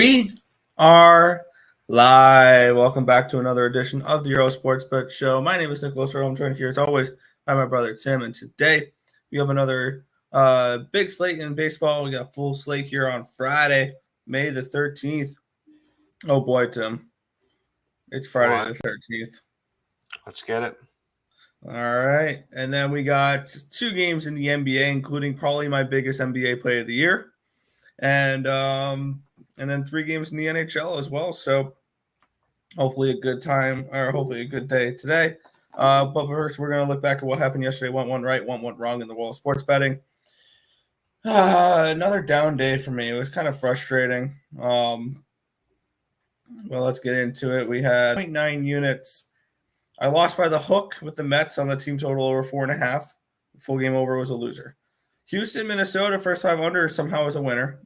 We are live. Welcome back to another edition of the Earle Sports Bet Show. My name is Nicholas Earle. I'm joined here as always by my brother Tim. And today we have another big slate in baseball. We got a full slate here on Friday, May the 13th. Oh boy, Tim. It's Friday the 13th. Let's get it. All right. And then we got two games in the NBA, including probably my biggest NBA play of the year. And then three games in the NHL as well. So hopefully a good time, or hopefully a good day today. But first, we're going to look back at what happened yesterday. One right, one went wrong in the world of sports betting. Another down day for me. It was kind of frustrating. Well, let's get into it. We had 0.9 units. I lost by the hook with the Mets on the team total over 4.5. Full game over was a loser. Houston, Minnesota, first 5 under somehow was a winner.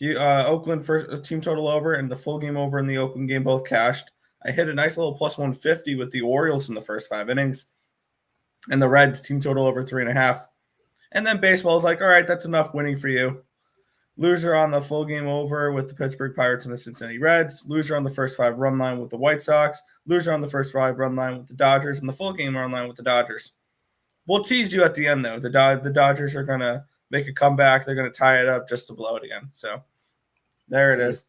Oakland first team total over and the full game over in the Oakland game both cashed. I hit a nice little plus 150 with the Orioles in the first 5 innings, and the Reds team total over 3.5. And then baseball is like, all right, that's enough winning for you. Loser on the full game over with the Pittsburgh Pirates and the Cincinnati Reds. Loser on the first 5 run line with the White Sox. Loser on the first 5 run line with the Dodgers, and the full game run line with the Dodgers. We'll tease you at the end, though. The Dodgers are going to make a comeback. They're going to tie it up just to blow it again. So there it is.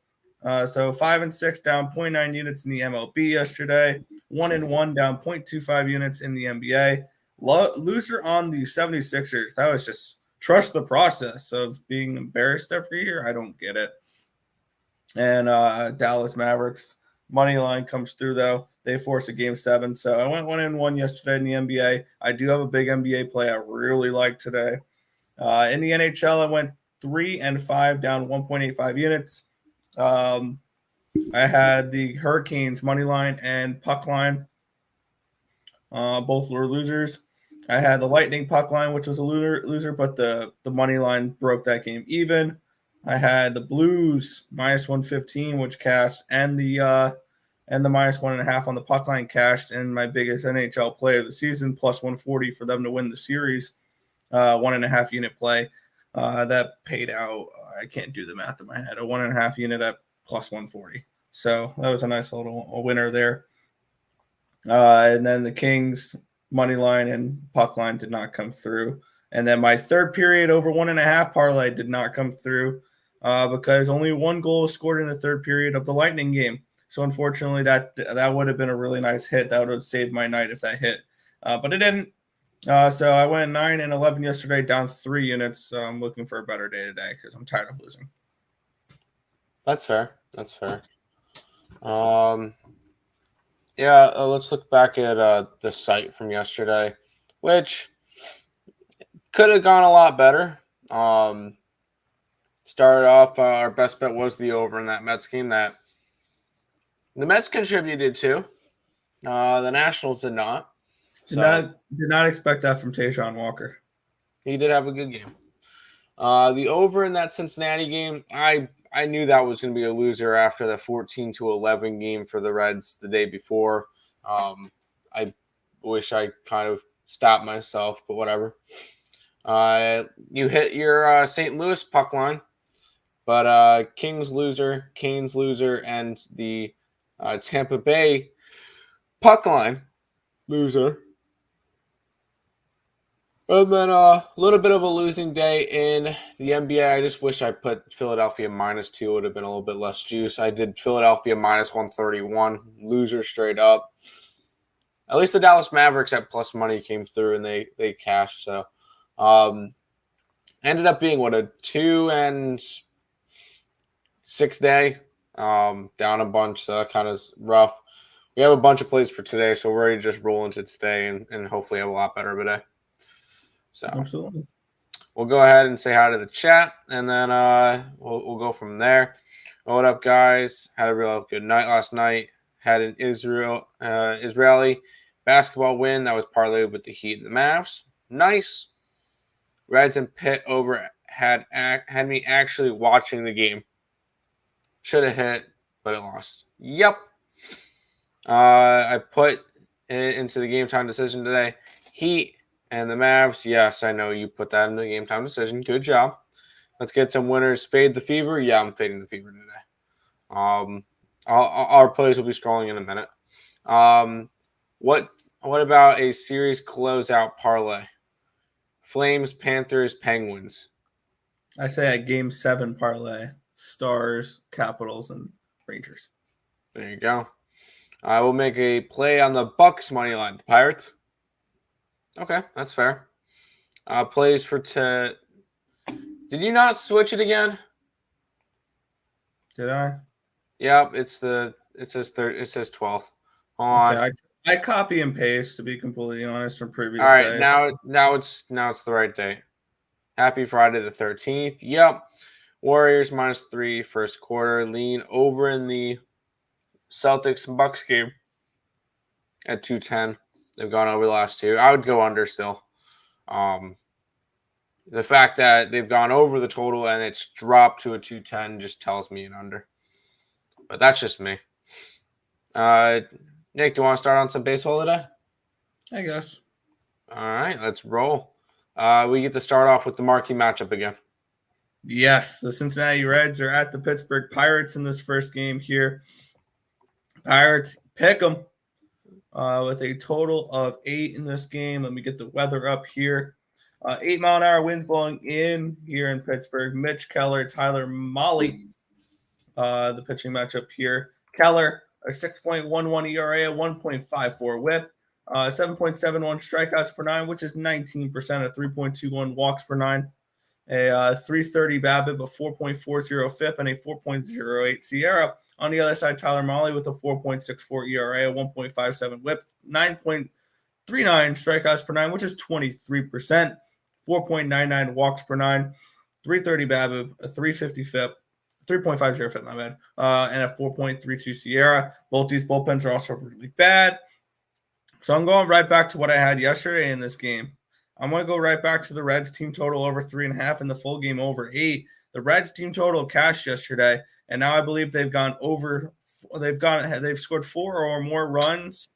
So 5 and 6 down 0.9 units in the MLB yesterday. 1 and 1 down 0.25 units in the NBA. Loser on the 76ers. That was just trust the process of being embarrassed every year. I don't get it. And Dallas Mavericks money line comes through, though. They force a game 7. So I went 1 and 1 yesterday in the NBA. I do have a big NBA play I really like today. In the NHL, I went 3 and 5 down 1.85 units. I had the Hurricanes money line and puck line. Both were losers. I had the Lightning puck line, which was a loser, but the money line broke that game even. I had the Blues minus 115, which cashed, and the minus 1.5 on the puck line cashed, and my biggest NHL play of the season, plus 140 for them to win the series. 1.5 unit play that paid out. I can't do the math in my head. A 1.5 unit at plus 140. So that was a nice little winner there. And then the Kings money line and puck line did not come through. And then my third period over 1.5 parlay did not come through because only 1 goal was scored in the third period of the Lightning game. So unfortunately, that would have been a really nice hit. That would have saved my night if that hit, but it didn't. So I went 9 and 11 yesterday, down 3 units. So I'm looking for a better day today because I'm tired of losing. That's fair. Let's look back at the site from yesterday, which could have gone a lot better. Started off, our best bet was the over in that Mets game. That the Mets contributed to. The Nationals did not. Did not expect that from Tayshaun Walker. He did have a good game. The over in that Cincinnati game, I knew that was going to be a loser after the 14-11 game for the Reds the day before. I wish I kind of stopped myself, but whatever. You hit your St. Louis puck line, but Kings loser, Canes loser, and the Tampa Bay puck line loser. And then a little bit of a losing day in the NBA. I just wish I put Philadelphia -2. It would have been a little bit less juice. I did Philadelphia -131. Loser straight up. At least the Dallas Mavericks at plus money came through and they cashed. So ended up being a 2 and 6 day. Down a bunch, so kind of rough. We have a bunch of plays for today, so we're ready to just roll into today and hopefully have a lot better of a day. So absolutely, we'll go ahead and say hi to the chat, and then we'll go from there. What up, guys? Had a real good night last night. Had an Israeli basketball win that was parlayed with the Heat and the Mavs. Nice. Reds and Pitt over had me actually watching the game. Should have hit, but it lost. Yep. I put it into the game time decision today. Heat and the Mavs, yes, I know you put that in the game time decision. Good job. Let's get some winners. Fade the fever. Yeah, I'm fading the fever today. Our plays will be scrolling in a minute. What about a series closeout parlay? Flames, Panthers, Penguins. I say a game 7 parlay. Stars, Capitals, and Rangers. There you go. I will make a play on the Bucks money line. The Pirates. Okay, that's fair. Plays for Did you not switch it again? Did I? Yep, it says 12th. On. Okay, I copy and paste, to be completely honest, from previous All right, days. now it's the right date. Happy Friday the 13th. Yep. Warriors -3 first quarter. Lean over in the Celtics and Bucks game at 210. They've gone over the last two. I would go under still. The fact that they've gone over the total and it's dropped to a 210 just tells me an under. But that's just me. Nick, do you want to start on some baseball today? I guess. All right, let's roll. We get to start off with the marquee matchup again. Yes, the Cincinnati Reds are at the Pittsburgh Pirates in this first game here. Pirates pick them with a total of 8 in this game. Let me get the weather up here. 8-mile-an-hour winds blowing in here in Pittsburgh. Mitch Keller, Tyler Mahle, the pitching matchup here. Keller, a 6.11 ERA, a 1.54 whip, 7.71 strikeouts per 9, which is 19%, a 3.21 walks per 9, a 330 BABIP, a 4.40 FIP, and a 4.08 Sierra. On the other side, Tyler Mahle with a 4.64 ERA, a 1.57 whip, 9.39 strikeouts per 9, which is 23%, 4.99 walks per 9, 330 BABIP, a 350 FIP, 3.50 FIP, my bad, and a 4.32 Sierra. Both these bullpens are also really bad. So I'm going right back to what I had yesterday in this game. I'm going to go right back to the Reds team total over 3.5 and the full game over 8. The Reds team total cashed yesterday, and now I believe they've gone over. They've scored 4 or more runs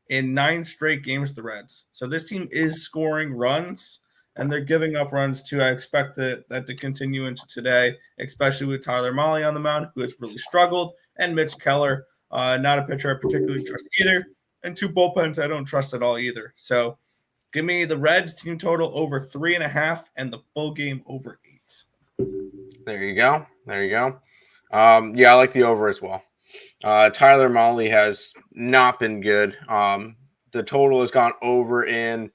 in 9 straight games. The Reds. So this team is scoring runs, and they're giving up runs too. I expect that to continue into today, especially with Tyler Mahle on the mound, who has really struggled, and Mitch Keller, not a pitcher I particularly trust either, and 2 bullpens I don't trust at all either. So give me the Reds team total over 3.5 and the full game over 8. There you go. Yeah, I like the over as well. Tyler Mahle has not been good. The total has gone over in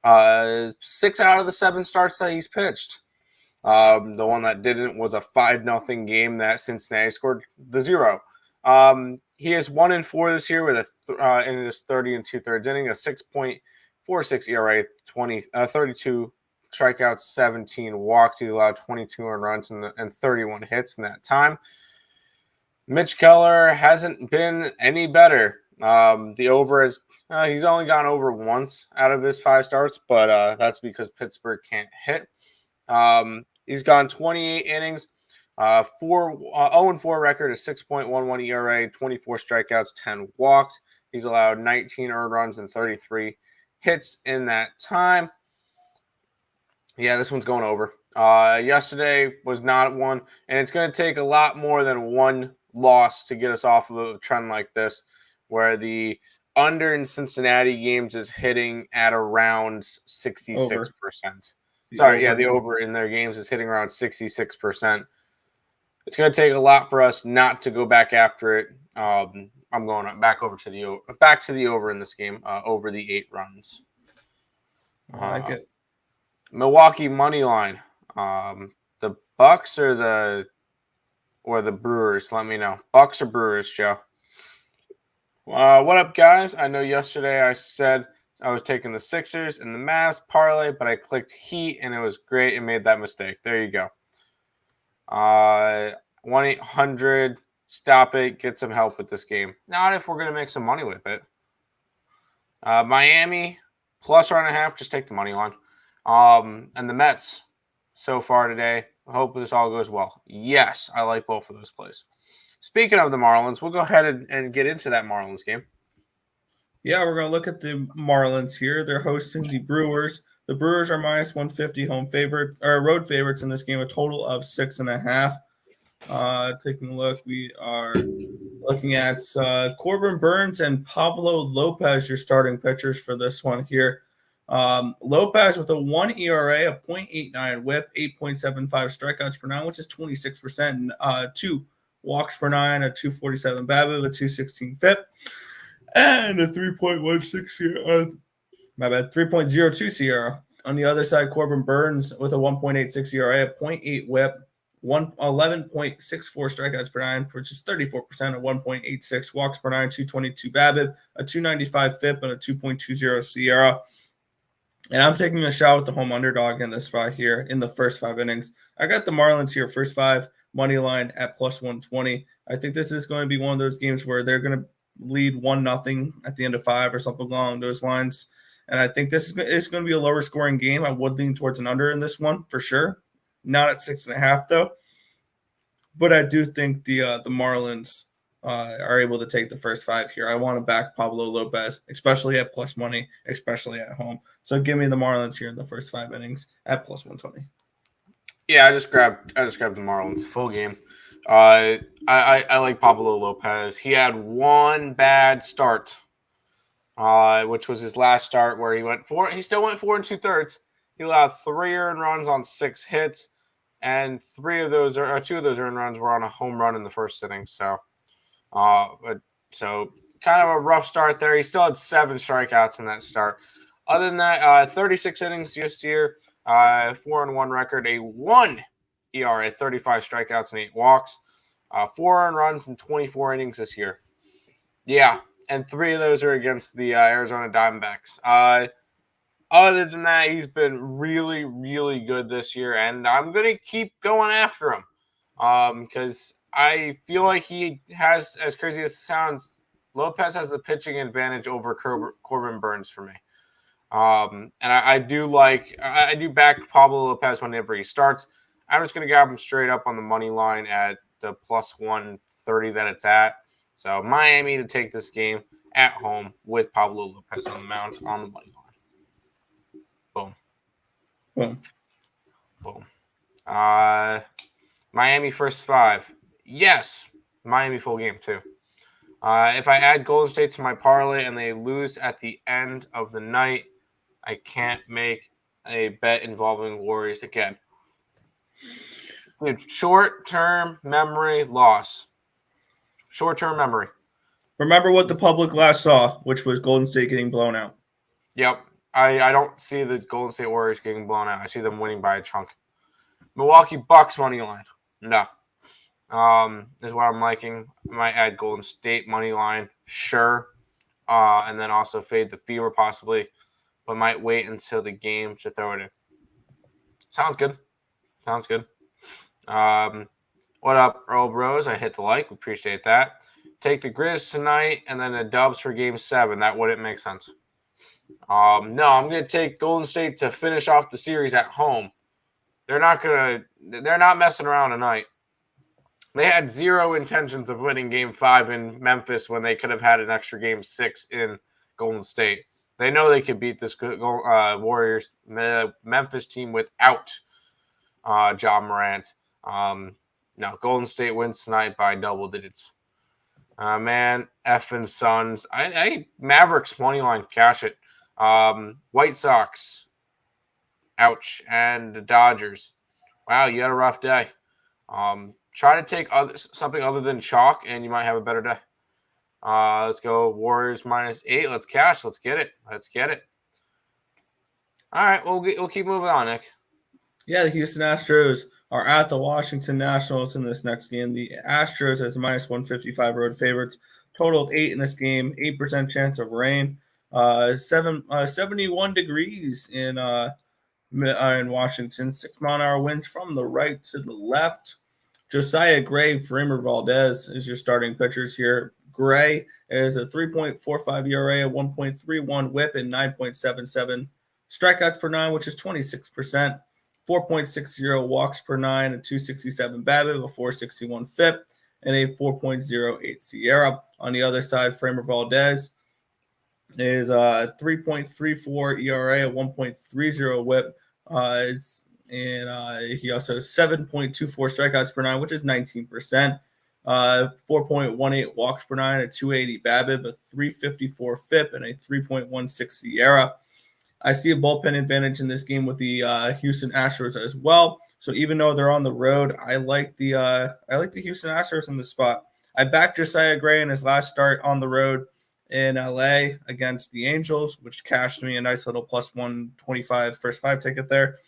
6 out of the 7 starts that he's pitched. The one that didn't was a 5-0 game that Cincinnati scored the 0. He is 1-4 this year with in his 30 2/3 inning, a 6.46 ERA, 32 strikeouts, 17 walks. He allowed 22 earned runs and 31 hits in that time. Mitch Keller hasn't been any better. The over is he's only gone over once out of his 5 starts, but that's because Pittsburgh can't hit. He's gone 28 innings, 0-4 record, a 6.11 ERA, 24 strikeouts, 10 walks. He's allowed 19 earned runs and 33 hits in that time. Yeah, this one's going over. Yesterday was not one, and it's going to take a lot more than one loss to get us off of a trend like this, where the under in Cincinnati games is hitting at around 66%. The over in their games is hitting around 66%. It's going to take a lot for us not to go back after it. I'm going back to the over in this game, over the 8 runs. I like it. Milwaukee money line. The Bucks or the Brewers? Let me know. Bucks or Brewers, Joe? What up, guys? I know yesterday I said I was taking the Sixers and the Mavs parlay, but I clicked Heat and it was great and made that mistake. There you go. 1-800 stop it. Get some help with this game. Not if we're gonna make some money with it. Miami +1.5. Just take the money line. And the Mets so far today. I hope this all goes well. Yes, I like both of those plays. Speaking of the Marlins, we'll go ahead and get into that Marlins game. Yeah, we're going to look at the Marlins here. They're hosting the Brewers. The Brewers are minus 150 road favorites in this game, a total of 6.5. Taking a look, we are looking at Corbin Burnes and Pablo Lopez, your starting pitchers for this one here. Lopez with a 1 ERA, a .89 whip, 8.75 strikeouts per nine, which is 26%, and 2 walks per nine, a 247 BABIP, a 216 FIP, and a 3.02 SIERA. On the other side, Corbin Burnes with a 1.86 ERA, a .8 whip, 11.64 strikeouts per nine, which is 34%, a 1.86 walks per nine, 222 BABIP, a 295 FIP, and a 2.20 SIERA. And I'm taking a shot with the home underdog in this spot here in the first 5 innings. I got the Marlins here, first 5, money line at plus 120. I think this is going to be one of those games where they're going to lead 1-0 at the end of 5 or something along those lines. And I think this is going to be a lower scoring game. I would lean towards an under in this one for sure. Not at 6.5 though. But I do think the Marlins are able to take the first 5 here. I want to back Pablo Lopez, especially at plus money, especially at home. So give me the Marlins here in the first 5 innings at plus 120. Yeah, I just grabbed the Marlins full game. I like Pablo Lopez. He had one bad start, which was his last start where he still went 4 2/3. He allowed 3 earned runs on 6 hits, and 2 of those earned runs were on a home run in the first inning. So kind of a rough start there. He still had 7 strikeouts in that start. Other than that, 36 innings this year, 4-1 record, a 1 ERA, 35 strikeouts and 8 walks, 4 earned runs in 24 innings this year. Yeah, and 3 of those are against the Arizona Diamondbacks. Other than that, he's been really, really good this year, and I'm going to keep going after him because I feel like he has, as crazy as it sounds, Lopez has the pitching advantage over Corbin Burnes for me. And I do back Pablo Lopez whenever he starts. I'm just going to grab him straight up on the money line at the plus 130 that it's at. So Miami to take this game at home with Pablo Lopez on the mound on the money line. Boom. Miami first 5. Yes, Miami full game too. If I add Golden State to my parlay and they lose at the end of the night, I can't make a bet involving Warriors again. Dude, short-term memory loss. Short-term memory. Remember what the public last saw, which was Golden State getting blown out. Yep. I don't see the Golden State Warriors getting blown out. I see them winning by a chunk. Milwaukee Bucks money line. No. Is what I'm liking. I might add Golden State money line. Sure. And then also fade the fever possibly. But might wait until the game to throw it in. Sounds good. What up, Earle Bros? I hit the like. We appreciate that. Take the Grizz tonight and then the Dubs for Game 7. That wouldn't make sense. No, I'm going to take Golden State to finish off the series at home. They're not messing around tonight. They had 0 intentions of winning Game 5 in Memphis when they could have had an extra Game 6 in Golden State. They know they could beat this Warriors Memphis team without Ja Morant. No, Golden State wins tonight by double digits. Man, effing Suns. I Mavericks money line, cash it. White Sox, ouch, and the Dodgers. Wow, you had a rough day. Try to take something other than chalk, and you might have a better day. Let's go Warriors -8. Let's cash. Let's get it. All right, we'll keep moving on, Nick. Yeah, the Houston Astros are at the Washington Nationals in this next game. The Astros as -155 road favorites. Total of 8 in this game. 8% chance of rain. 71 degrees in Washington. 6-mile-an-hour winds from the right to the left. Josiah Gray, Framber Valdez is your starting pitchers here. Gray is a 3.45 ERA, a 1.31 WHIP, and 9.77 strikeouts per nine, which is 26%. 4.60 walks per nine, a 267 BABIP, a 461 FIP, and a 4.08 SIERA. On the other side, Framber Valdez is 3.34 ERA, a 1.30 WHIP. He also has 7.24 strikeouts per nine, which is 19%. 4.18 walks per nine, a 280 BABIP, a 354 FIP, and a 3.16 Sierra. I see a bullpen advantage in this game with the Houston Astros as well. So even though they're on the road, I like the Houston Astros in this spot. I backed Josiah Gray in his last start on the road in LA against the Angels, which cashed me a nice little plus 125 first five ticket there.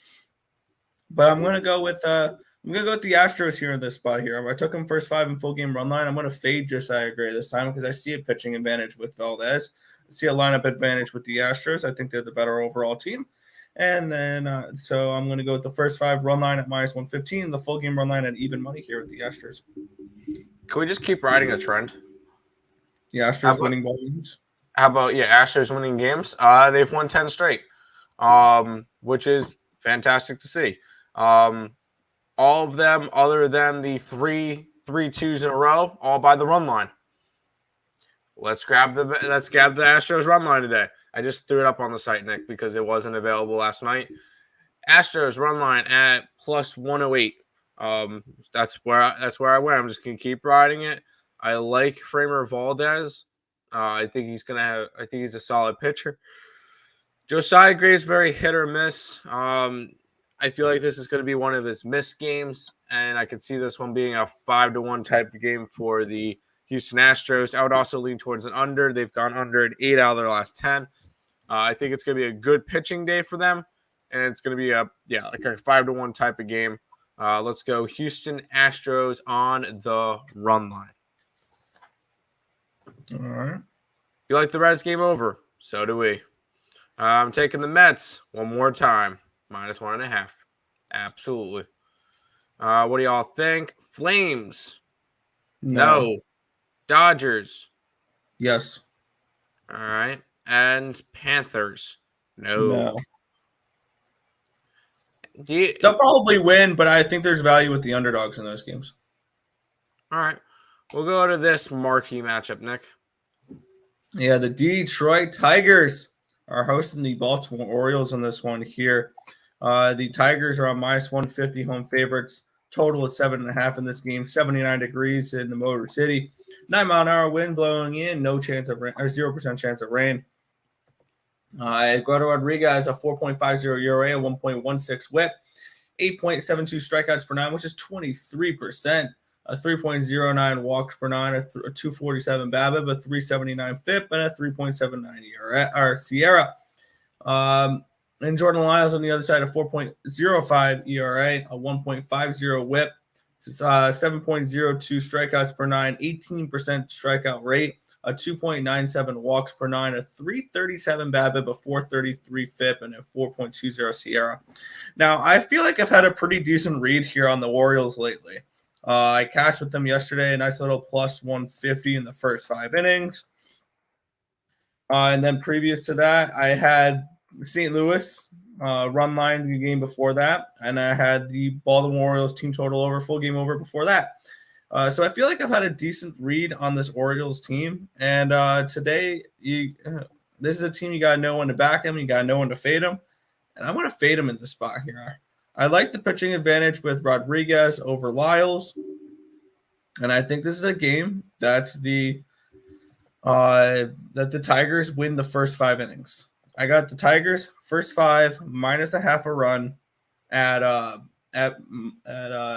But I'm gonna go with the Astros here in this spot here. I took him first five in full game run line. I'm gonna fade Josiah Gray this time because I see a pitching advantage with Valdez. I see a lineup advantage with the Astros. I think they're the better overall team. And then so I'm gonna go with the first five run line at minus 115, the full game run line at even money here with the Astros. Can we just keep riding a trend? The Astros winning ball games. How about Astros winning games? They've won 10 straight, which is fantastic to see. All of them, other than the three twos in a row, all by the run line. Let's grab the Astros run line today. I just threw it up on the site, Nick, because it wasn't available last night. Astros run line at plus 108. That's where I went. I'm just gonna keep riding it. I like Framer Valdez. I think he's a solid pitcher. Josiah Gray is very hit or miss. I feel like this is going to be one of his missed games, and I could see this one being a 5-1 type of game for the Houston Astros. I would also lean towards an under. They've gone under in 8 out of their last 10. I think it's going to be a good pitching day for them, and it's going to be like a 5-1 type of game. Let's go Houston Astros on the run line. All right. You like the Reds game over? So do we. I'm taking the Mets one more time. minus 1.5. Absolutely. What do y'all think? Flames? No. Dodgers? Yes. All right. And Panthers? No. They'll probably win, but I think there's value with the underdogs in those games. All right. We'll go to this marquee matchup, Nick. Yeah, the Detroit Tigers are hosting the Baltimore Orioles in this one here. The Tigers are on minus 150 home favorites. Total at 7.5 in this game. 79 degrees in the Motor City. 9-mile-an-hour wind blowing in. No chance of rain, or 0% chance of rain. Eduardo Rodriguez, a 4.50 ERA, a 1.16 WHIP, 8.72 strikeouts per nine, which is 23%. A 3.09 walks per nine, a 247 BABIP, a 379 FIP, and a 3.79 ERA or Sierra. And Jordan Lyles on the other side, a 4.05 ERA, a 1.50 WHIP, 7.02 strikeouts per nine, 18% strikeout rate, a 2.97 walks per nine, a 337 BABIP, a 433 FIP, and a 4.20 Sierra. Now, I feel like I've had a pretty decent read here on the Orioles lately. I cashed with them yesterday, a nice little plus 150 in the first 5 innings. And then previous to that, I had St. Louis run line the game before that, and I had the Baltimore Orioles team total over, full game over before that. So I feel like I've had a decent read on this Orioles team. And today, this is a team you got to know when to back them. You got to know when to fade them. And I'm going to fade them in this spot here. I like the pitching advantage with Rodriguez over Lyles. And I think this is a game that the Tigers win the first 5 innings. I got the Tigers first 5 minus a half a run at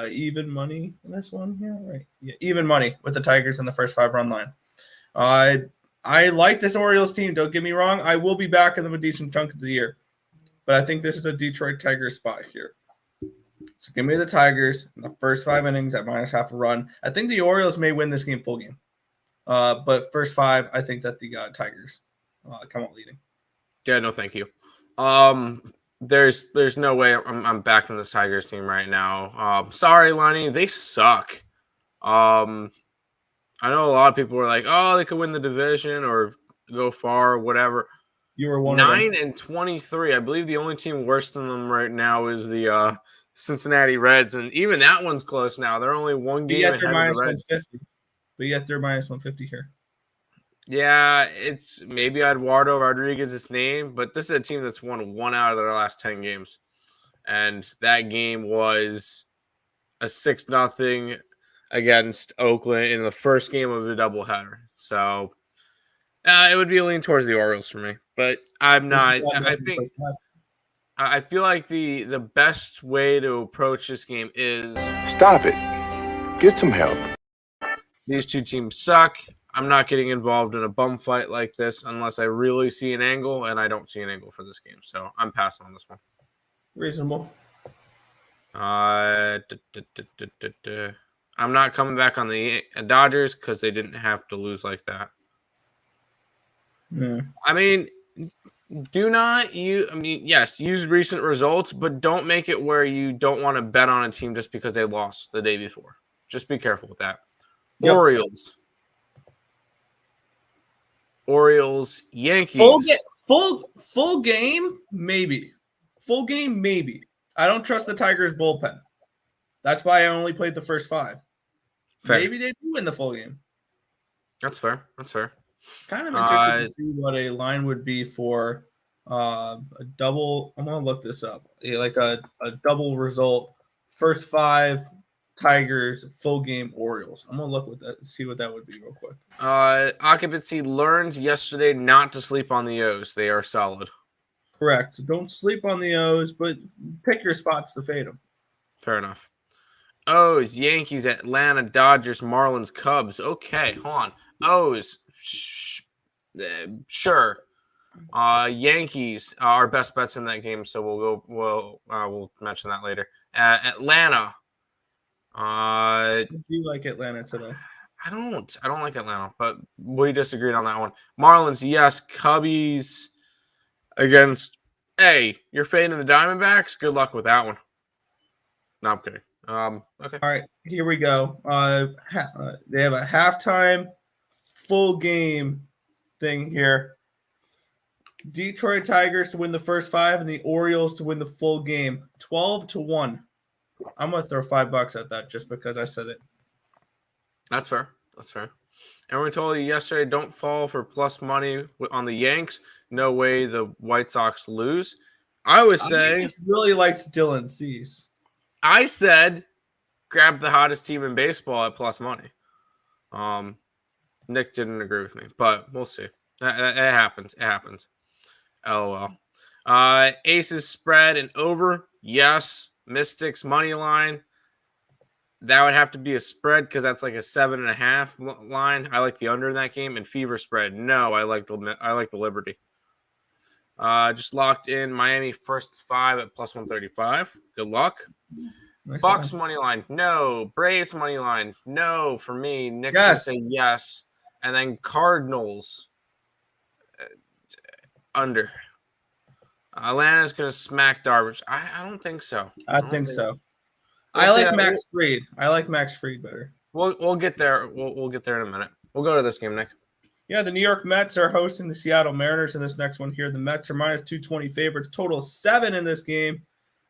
even money in this one here, right? Yeah, even money with the Tigers in the first 5 run line. I like this Orioles team. Don't get me wrong. I will be back in them a decent chunk of the year, but I think this is a Detroit Tigers spot here. So give me the Tigers in the first 5 innings at minus half a run. I think the Orioles may win this game full game, but first 5, I think that the Tigers come out leading. Yeah, no, thank you. There's no way I'm backing this Tigers team right now. Sorry, Lenny, they suck. I know a lot of people were like, "Oh, they could win the division or go far or whatever." You were one 9-23. I believe the only team worse than them right now is the Cincinnati Reds, and even that one's close now. They're only one game ahead of the Reds. But yet they're minus 150 here. Yeah, it's maybe Eduardo Rodriguez's name, but this is a team that's won 1 out of their last 10 games. And that game was a 6-0 against Oakland in the first game of the doubleheader. So it would be a lean towards the Orioles for me, but I'm This is not. why I'm I making think first class. I feel like the best way to approach this game is Stop it. Get some help. these two teams suck. I'm not getting involved in a bum fight like this unless I really see an angle, and I don't see an angle for this game, so I'm passing on this one. Reasonable. I'm not coming back on the Dodgers because they didn't have to lose like that. Yeah. I mean, yes, use recent results, but don't make it where you don't want to bet on a team just because they lost the day before. Just be careful with that. Yep. Orioles, Yankees. Full game, maybe. Full game, maybe. I don't trust the Tigers bullpen. That's why I only played the first 5. Fair. Maybe they do win the full game. That's fair. Kind of interested to see what a line would be for a double. I'm gonna look this up. Like a double result. First 5 Tigers, full game Orioles. I'm gonna see what that would be real quick. Occupancy learned yesterday not to sleep on the O's. They are solid. Correct. So don't sleep on the O's, but pick your spots to fade them. Fair enough. O's, Yankees, Atlanta, Dodgers, Marlins, Cubs. Okay, hold on. O's, sure. Yankees are our best bets in that game, so we'll mention that later. Atlanta. Do you like Atlanta today? I don't like Atlanta, but we disagreed on that one. Marlins, yes. Cubbies against. Hey, you're fading the Diamondbacks. Good luck with that one. No, I'm kidding. Okay. All right, here we go. They have a halftime full game thing here. Detroit Tigers to win the first 5 and the Orioles to win the full game. 12-1. I'm gonna throw $5 at that just because I said it. That's fair. And we told you yesterday, don't fall for plus money on the Yanks. No way the White Sox lose. I really liked Dylan Cease. I said grab the hottest team in baseball at plus money. Nick didn't agree with me, but we'll see. It happens. LOL. Aces spread and over. Yes. Mystics money line. That would have to be a spread because that's like a 7.5 line. I like the under in that game. And Fever spread. No, I like the Liberty. Just locked in Miami first 5 at plus 135. Good luck. Nice Bucks line. money line. No. Braves money line. No for me. Nick's Yes. going to say yes. And then Cardinals under. Atlanta's going to smack Darvish. I don't think so. I think so. I like Max Fried. I like Max Fried better. We'll get there. We'll get there in a minute. We'll go to this game, Nick. Yeah, the New York Mets are hosting the Seattle Mariners in this next one here. The Mets are minus 220 favorites. Total 7 in this game.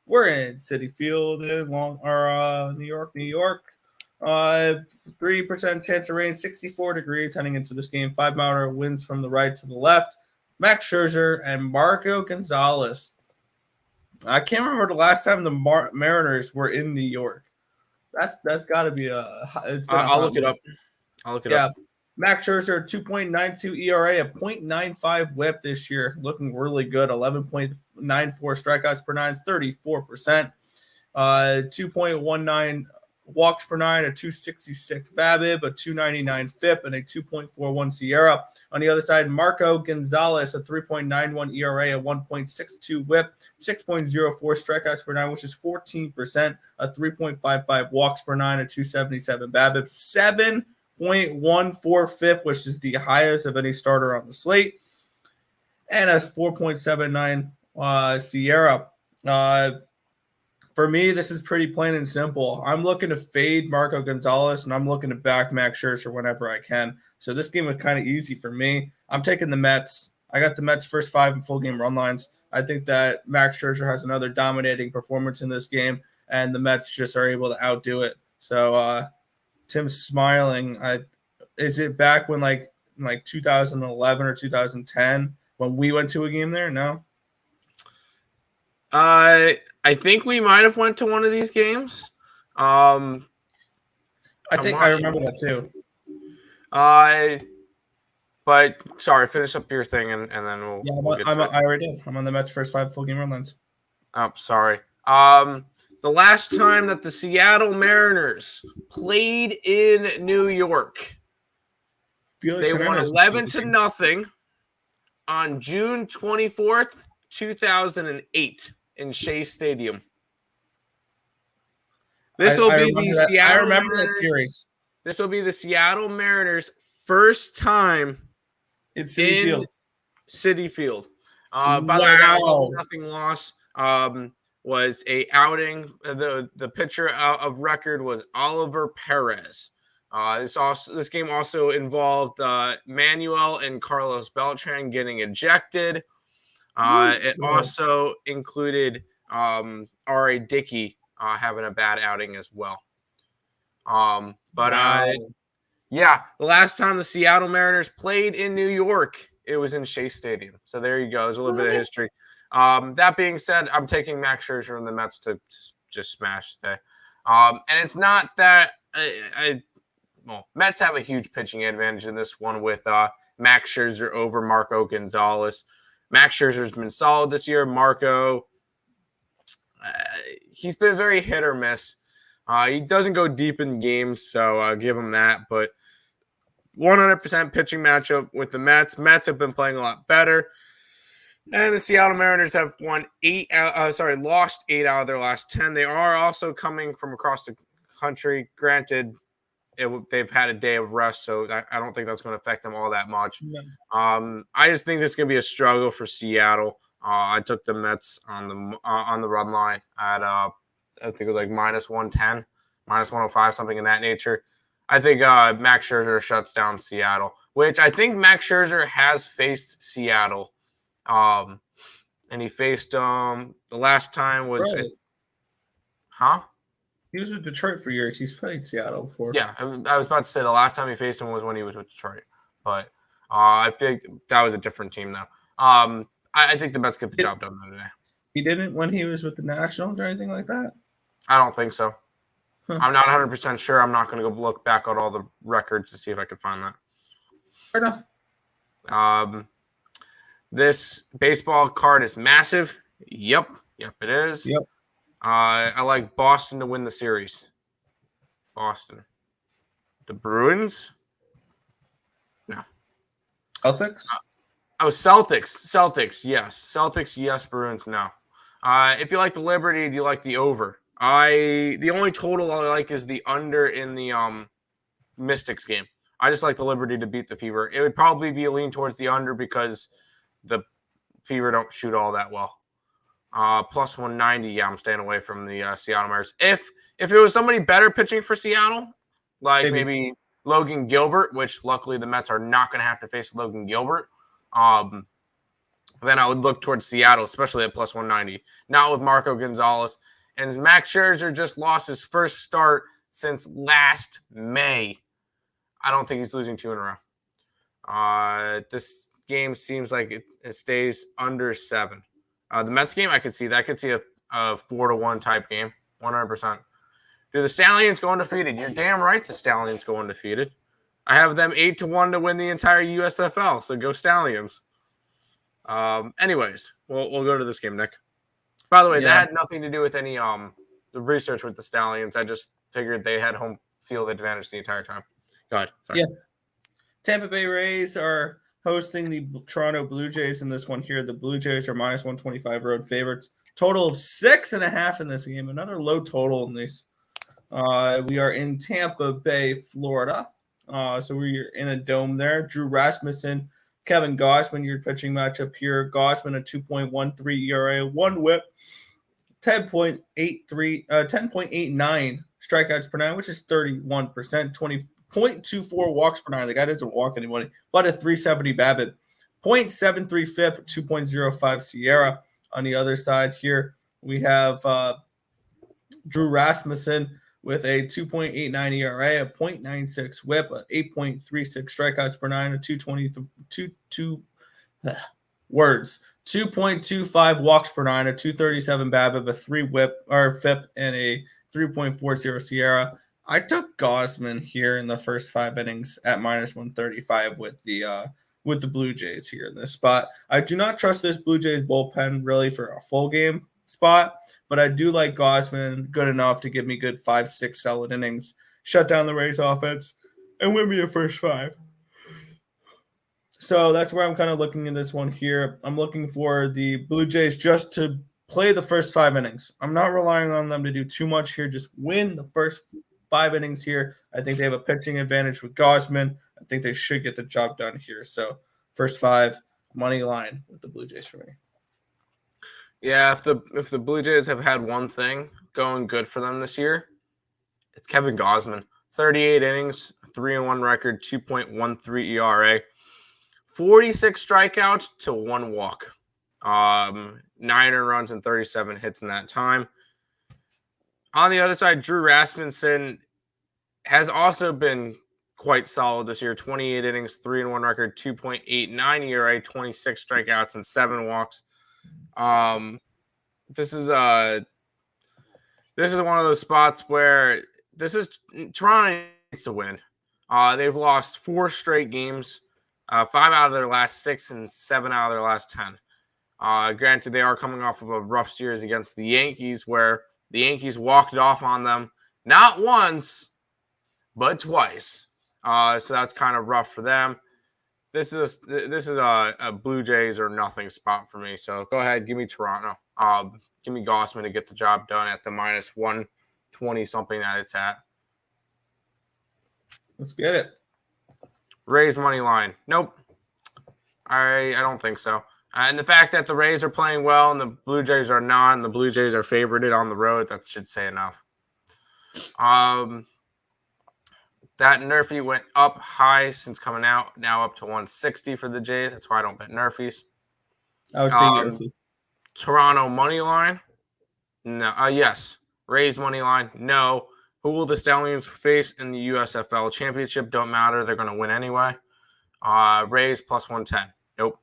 We're in Citi Field in New York. 3% chance of rain, 64 degrees heading into this game. 5-mile winds from the right to the left. Max Scherzer and Marco Gonzalez. I can't remember the last time the Mariners were in New York. That's got to be I'll look it up. Yeah. Max Scherzer, 2.92 ERA, a 0.95 whip this year. Looking really good. 11.94 strikeouts per 9, 34%. 2.19 walks per 9, a 266 BABIP, a 299 FIP, and a 2.41 SIERA. On the other side, Marco Gonzalez, a 3.91 ERA, a 1.62 whip, 6.04 strikeouts per 9, which is 14%, a 3.55 walks per 9, a 277 BABIP, 7.14 FIP, which is the highest of any starter on the slate, and a 4.79 SIERA. For me, this is pretty plain and simple. I'm looking to fade Marco Gonzalez, and I'm looking to back Max Scherzer whenever I can. So this game was kind of easy for me. I'm taking the Mets. I got the Mets first 5 in full game run lines. I think that Max Scherzer has another dominating performance in this game, and the Mets just are able to outdo it. So Tim's smiling. Is it back when like in like 2011 or 2010 when we went to a game there? No. I think we might have went to one of these games. I think I remember that too. But sorry, finish up your thing and then we'll get to it. I already did. I'm on the Mets' first 5 full game run lines. Oh, sorry. The last time that the Seattle Mariners played in New York, they won 11-0 on June 24th, 2008 in Shea Stadium. This will be the Seattle Mariners. This will be the Seattle Mariners' first time in Citi Field. By the way, that 1-0 loss was a outing. The pitcher of record was Oliver Perez. This game also involved Manuel and Carlos Beltran getting ejected. It also included R.A. Dickey having a bad outing as well. Yeah, the last time the Seattle Mariners played in New York, it was in Shea Stadium. So there you go. There's a little bit of history. That being said, I'm taking Max Scherzer and the Mets to just smash today. And it's not that Mets have a huge pitching advantage in this one with Max Scherzer over Marco Gonzalez. Max Scherzer's been solid this year. Marco, he's been very hit or miss. He doesn't go deep in games, so I'll give him that. But 100% pitching matchup with the Mets. Mets have been playing a lot better. And the Seattle Mariners have lost 8 out of their last 10. They are also coming from across the country. Granted, they've had a day of rest, so I don't think that's going to affect them all that much. Yeah. I just think this is going to be a struggle for Seattle. I took the Mets on the run line at I think it was like -110, -105, something in that nature. I think Max Scherzer shuts down Seattle, which I think Max Scherzer has faced Seattle. And he faced the last time was He was with Detroit for years. He's played Seattle before. Yeah, I was about to say the last time he faced him was when he was with Detroit, but I think that was a different team though. I think the Mets get the job done today. He didn't when he was with the Nationals or anything like that? I don't think so. I'm not 100% sure. I'm not going to go look back at all the records to see if I could find that. Fair enough. This baseball card is massive. Yep, it is. Yep. I like Boston to win the series. Boston. The Bruins? No. Celtics? Celtics, yes. Celtics, yes. Bruins, no. If you like the Liberty, do you like the over? The only total I like is the under in the Mystics game. I just like the Liberty to beat the Fever. It would probably be a lean towards the under because the Fever don't shoot all that well. Plus 190, yeah, I'm staying away from the Seattle Mariners. If it was somebody better pitching for Seattle, like maybe Logan Gilbert, which luckily the Mets are not going to have to face Logan Gilbert, then I would look towards Seattle, especially at plus 190. Not with Marco Gonzalez. And Max Scherzer just lost his first start since last May. I don't think he's losing 2 in a row. This game seems like it stays under 7. The Mets game, I could see that. I could see a 4-1 type game, 100%. Do the Stallions go undefeated? You're damn right the Stallions go undefeated. I have them 8-1 to win the entire USFL, so go Stallions. Anyways, we'll go to this game, Nick. By the way, that had nothing to do with any the research with the Stallions. I just figured they had home field advantage the entire time. Go ahead. Sorry. Yeah. Tampa Bay Rays are hosting the Toronto Blue Jays in this one here. The Blue Jays are -125 road favorites. Total of 6.5 in this game. Another low total in this. We are in Tampa Bay, Florida. So we're in a dome there. Drew Rasmussen, Kevin Gausman, your pitching matchup here. Gausman, a 2.13 ERA, 1 whip, 10.89 strikeouts per 9, which is 31%, 20.24 walks per 9. The guy doesn't walk anybody, but a 370 BABIP, 0.73 FIP, 2.05 Sierra. On the other side here, we have Drew Rasmussen with a 2.89 ERA, a .96 WHIP, a 8.36 strikeouts per nine, a 2.25 walks per nine, a 237 BABIP, a 3 WHIP or FIP, and a 3.40 SIERA. I took Gausman here in the first 5 innings at -135 with the Blue Jays here in this spot. I do not trust this Blue Jays bullpen really for a full game spot, but I do like Gausman good enough to give me good 5-6 solid innings, shut down the Rays offense, and win me a first 5. So that's where I'm kind of looking in this one here. I'm looking for the Blue Jays just to play the first 5 innings. I'm not relying on them to do too much here. Just win the first 5 innings here. I think they have a pitching advantage with Gausman. I think they should get the job done here. So first 5, money line with the Blue Jays for me. Yeah, if the Blue Jays have had one thing going good for them this year, it's Kevin Gausman. 38 innings, 3-1 record, 2.13 ERA, 46 strikeouts to 1 walk, 9 earned runs and 37 hits in that time. On the other side, Drew Rasmussen has also been quite solid this year. 28 innings, 3-1 record, 2.89 ERA, 26 strikeouts and 7 walks. This is one of those spots where Toronto needs to win. They've lost 4 straight games, 5 out of their last 6 and 7 out of their last 10. Granted, they are coming off of a rough series against the Yankees, where the Yankees walked it off on them not once, but twice. So that's kind of rough for them. This is a Blue Jays or nothing spot for me. So go ahead, give me Toronto. Give me Gausman to get the job done at the -120 something that it's at. Let's get it. Rays money line. Nope. I don't think so. And the fact that the Rays are playing well and the Blue Jays are not, and the Blue Jays are favorited on the road, that should say enough. That Nerfy went up high since coming out, now up to 160 for the Jays. That's why I don't bet Nerfies. I would say Nerfy. Toronto money line? No. Yes. Rays money line? No. Who will the Stallions face in the USFL Championship? Don't matter. They're going to win anyway. Rays +110. Nope.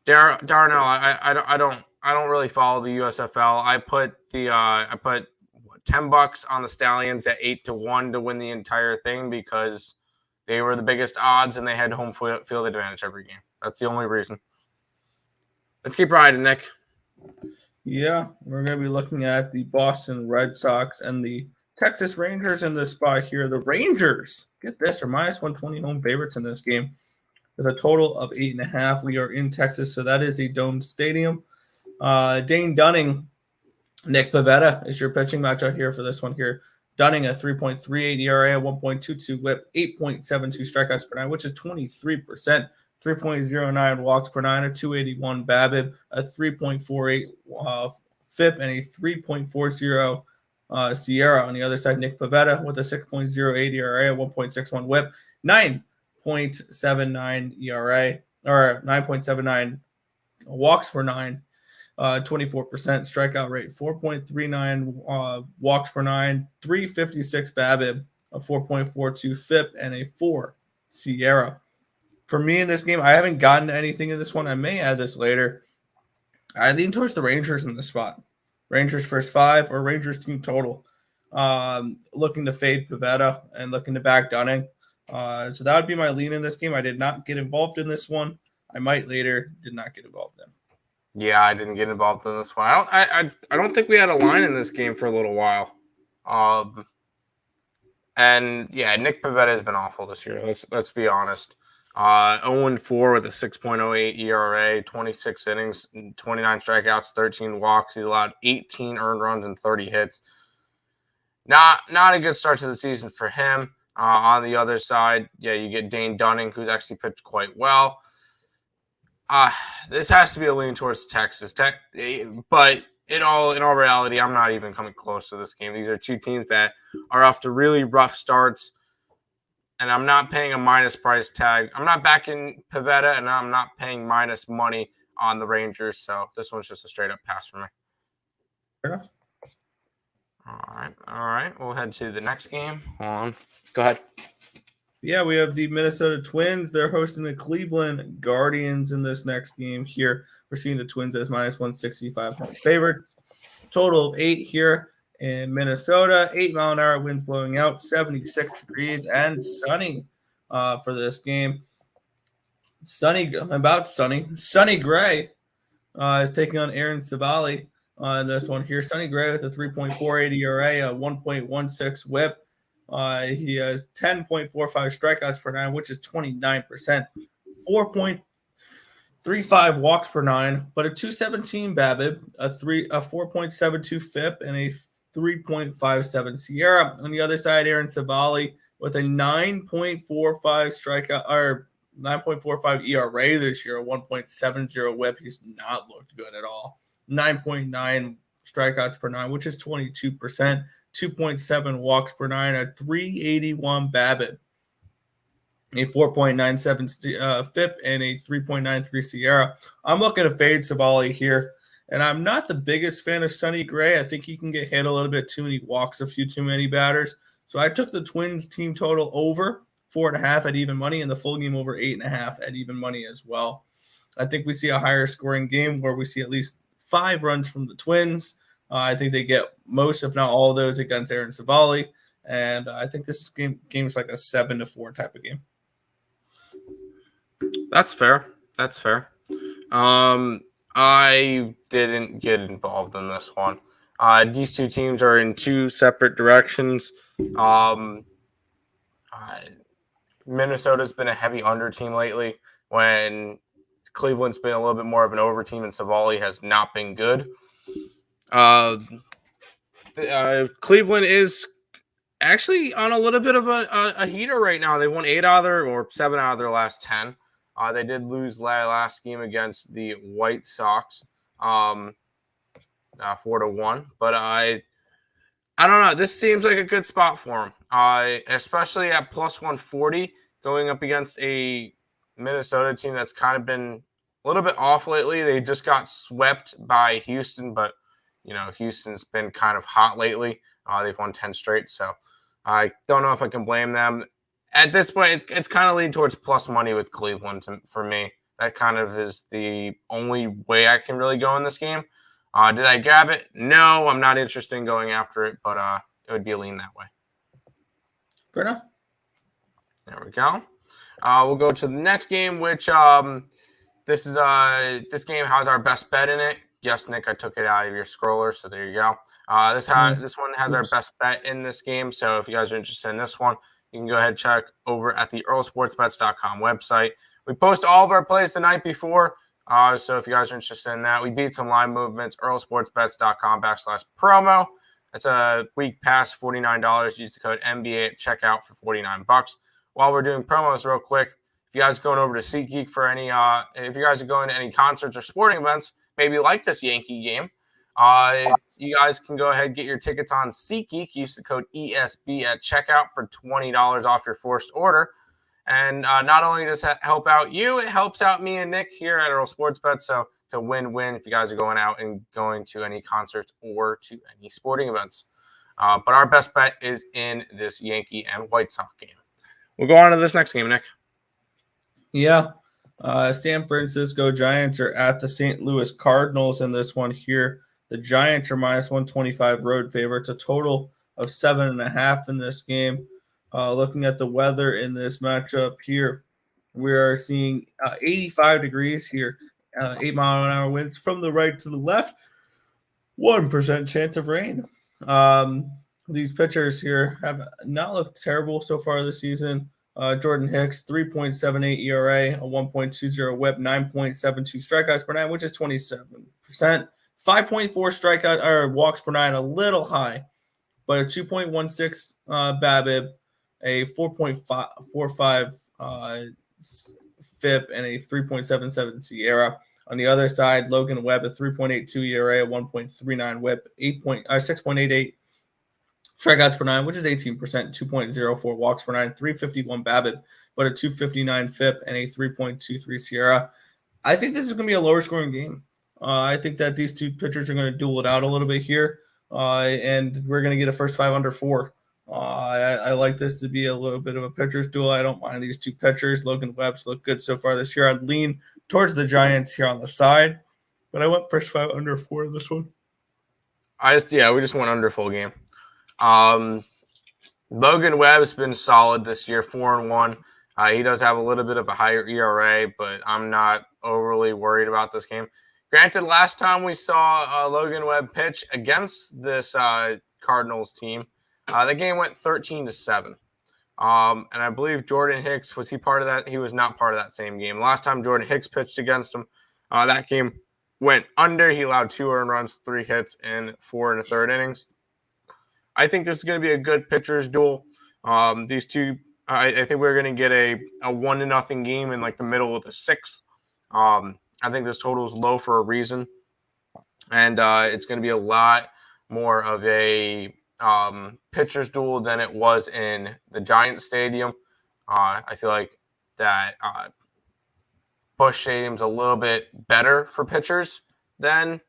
Darnell, I don't really follow the USFL. I put $10 on the Stallions at 8-1 to win the entire thing because they were the biggest odds and they had home field advantage every game. That's the only reason. Let's keep riding, Nick. Yeah, we're going to be looking at the Boston Red Sox and the Texas Rangers in this spot here. The Rangers, get this, are -120 home favorites in this game with a total of 8.5. We are in Texas, so that is a domed stadium. Dane Dunning, Nick Pivetta is your pitching matchup here for this one here. Dunning, a 3.38 ERA, 1.22 WHIP, 8.72 strikeouts per nine, which is 23%. 3.09 walks per nine, a 281 BABIP, a 3.48 FIP, and a 3.40 SIERA. On the other side, Nick Pivetta with a 6.08 ERA, 1.61 WHIP, 9.79 ERA, or 9.79 walks per nine, 24% strikeout rate, 4.39 walks per nine, 356 BABIP, a 4.42 FIP, and a 4 SIERA. For me in this game, I haven't gotten anything in this one. I may add this later. I lean towards the Rangers in this spot. Rangers first 5 or Rangers team total. Looking to fade Pivetta and looking to back Dunning. So that would be my lean in this game. I did not get involved in this one. I might later. Did not get involved in. Yeah, I didn't get involved in this one. I don't think we had a line in this game for a little while. And yeah, Nick Pivetta has been awful this year. Let's be honest. 0-4 with a 6.08 ERA, 26 innings, 29 strikeouts, 13 walks. He's allowed 18 earned runs and 30 hits. Not a good start to the season for him. On the other side, yeah, you get Dane Dunning, who's actually pitched quite well. This has to be a lean towards Texas Tech, but in all reality, I'm not even coming close to this game. These are two teams that are off to really rough starts. And I'm not paying a minus price tag. I'm not backing Pivetta, and I'm not paying minus money on the Rangers. So this one's just a straight up pass for me. Fair enough. All right. We'll head to the next game. Hold on. Go ahead. Yeah, we have the Minnesota Twins. They're hosting the Cleveland Guardians in this next game here. We're seeing the Twins as minus 165 home favorites. Total of 8 here in Minnesota. 8-mile-an-hour winds blowing out, 76 degrees and sunny for this game. Sunny Gray is taking on Aaron Savali in this one here. Sonny Gray with a 3.48 ERA, a 1.16 whip. He has 10.45 strikeouts per nine, which is 29%. 4.35 walks per nine, but a 217 BABIP, a 4.72 FIP, and a 3.57 Sierra. On the other side, Aaron Savali with a 9.45 strikeout or 9.45 ERA this year, a 1.70 whip. He's not looked good at all. 9.9 strikeouts per nine, which is 22%. 2.7 walks per nine, a 381 BABIP, a 4.97 FIP, and a 3.93 Sierra. I'm looking to fade Savali here, and I'm not the biggest fan of Sonny Gray. I think he can get hit a little bit too many walks, a few too many batters. So I took the Twins team total over 4.5 at even money, and the full game over 8.5 at even money as well. I think we see a higher scoring game where we see at least 5 runs from the Twins. I think they get most, if not all of those, against Aaron Savali. And I think this game is like a 7-4 type of game. That's fair. I didn't get involved in this one. These two teams are in two separate directions. Minnesota's been a heavy under team lately when Cleveland's been a little bit more of an over team and Savali has not been good. Cleveland is actually on a little bit of a heater right now. They won 7 out of their last 10. They did lose last game against the White Sox, 4-1. But I don't know. This seems like a good spot for them, especially at plus 140, going up against a Minnesota team that's kind of been a little bit off lately. They just got swept by Houston, but Houston's been kind of hot lately. They've won 10 straight, so I don't know if I can blame them. At this point, it's kind of leaning towards plus money with Cleveland for me. That kind of is the only way I can really go in this game. Did I grab it? No, I'm not interested in going after it, but it would be a lean that way. Fair enough. There we go. We'll go to the next game, which this game has our best bet in it. Yes, Nick, I took it out of your scroller, so there you go. This one has our best bet in this game, so if you guys are interested in this one, you can go ahead and check over at the earlesportsbets.com website. We post all of our plays the night before, so if you guys are interested in that, we beat some line movements, earlesportsbets.com/promo. That's a week pass, $49. Use the code NBA at checkout for $49. While we're doing promos real quick, if you guys are going over to SeatGeek for any, if you guys are going to any concerts or sporting events, maybe like this Yankee game, you guys can go ahead and get your tickets on SeatGeek. Use the code ESB at checkout for $20 off your first order. And not only does that help out you, it helps out me and Nick here at Earle Sports Bet. So it's a win-win if you guys are going out and going to any concerts or to any sporting events. But our best bet is in this Yankee and White Sox game. We'll go on to this next game, Nick. Yeah. San Francisco Giants are at the St. Louis Cardinals in this one here. The Giants are minus 125 road favorites, a total of 7.5 in this game. Looking at the weather in this matchup here, we are seeing 85 degrees here, 8-mile-an-hour winds from the right to the left, 1% chance of rain. These pitchers here have not looked terrible so far this season. Jordan Hicks, 3.78 ERA, a 1.20 whip, 9.72 strikeouts per nine, which is 27%. 5.4 strikeout or walks per nine, a little high, but a 2.16 BABIP, a 4.45 FIP, and a 3.77 Sierra. On the other side, Logan Webb, a 3.82 ERA, a 1.39 whip, 6.88 strikeouts per nine, which is 18%, 2.04 walks per nine, 351 BABIP, but a 259 FIP and a 3.23 Sierra. I think this is going to be a lower scoring game. I think that these two pitchers are going to duel it out a little bit here. and we're going to get a first 5 under 4. I like this to be a little bit of a pitcher's duel. I don't mind these two pitchers. Logan Webb's looked good so far this year. I'd lean towards the Giants here on the side, but I went first 5 under 4 in this one. We just went under full game. Logan Webb's been solid this year, 4-1. He does have a little bit of a higher ERA, but I'm not overly worried about this game. Granted, last time we saw Logan Webb pitch against this Cardinals team, the game went 13-7. And I believe Jordan Hicks, was he part of that? He was not part of that same game. Last time Jordan Hicks pitched against him, that game went under. He allowed 2 earned runs, 3 hits, and 4 1/3 innings. I think this is going to be a good pitcher's duel. These two, I think we're going to get a 1-0 game in like the middle of the 6th. I think this total is low for a reason, and it's going to be a lot more of a pitcher's duel than it was in the Giants Stadium. I feel like that Busch Stadium's a little bit better for pitchers than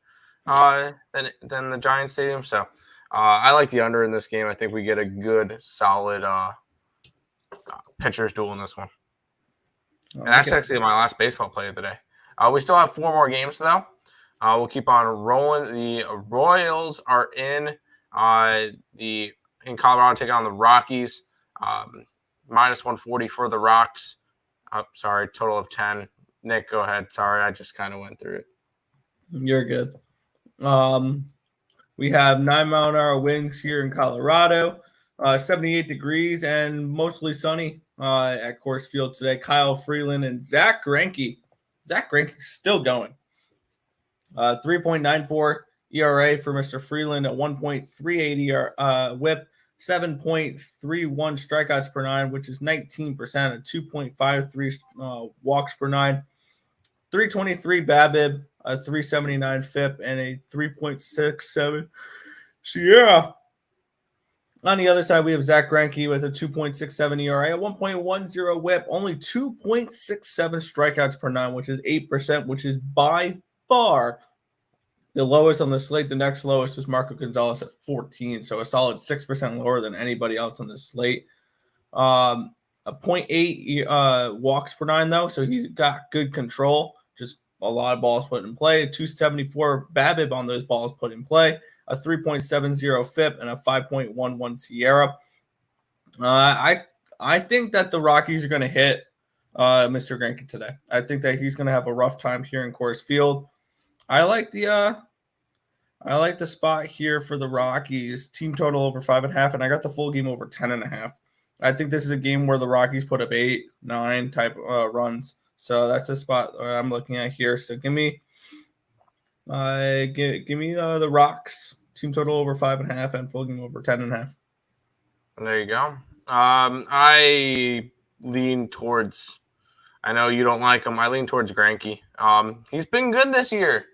the Giants Stadium. So I like the under in this game. I think we get a good, solid pitcher's duel in this one. And that's actually my last baseball play of the day. We still have 4 more games, though. We'll keep on rolling. The Royals are in Colorado, taking on the Rockies. Minus 140 for the Rocks. Sorry, total of 10. Nick, go ahead. Sorry, I just kind of went through it. You're good. We have 9-mile-an-hour winds here in Colorado, 78 degrees and mostly sunny at Coors Field today. Kyle Freeland and Zach Greinke. Zach Greinke's still going. 3.94 ERA for Mr. Freeland, at 1.38 whip, 7.31 strikeouts per 9, which is 19%, at 2.53 walks per 9, 323 BABIP, a 379 FIP, and a 3.67 Sierra. On the other side, we have Zach Greinke with a 2.67 ERA, a 1.10 whip, only 2.67 strikeouts per 9, which is 8%, which is by far the lowest on the slate. The next lowest is Marco Gonzalez at 14, so a solid 6% lower than anybody else on the slate. A 0.8 walks per 9, though, so he's got good control. Just a lot of balls put in play. A 274 BABIP on those balls put in play. A 3.70 FIP, and a 5.11 Sierra. I think that the Rockies are going to hit Mr. Greinke today. I think that he's going to have a rough time here in Coors Field. I like the spot here for the Rockies. Team total over 5.5, and I got the full game over 10.5. I think this is a game where the Rockies put up 8, 9 type runs. So that's the spot I'm looking at here. So give me the Rocks. Team total over 5.5 and full game over 10.5. There you go. I lean towards. I know you don't like him. I lean towards Greinke. He's been good this year.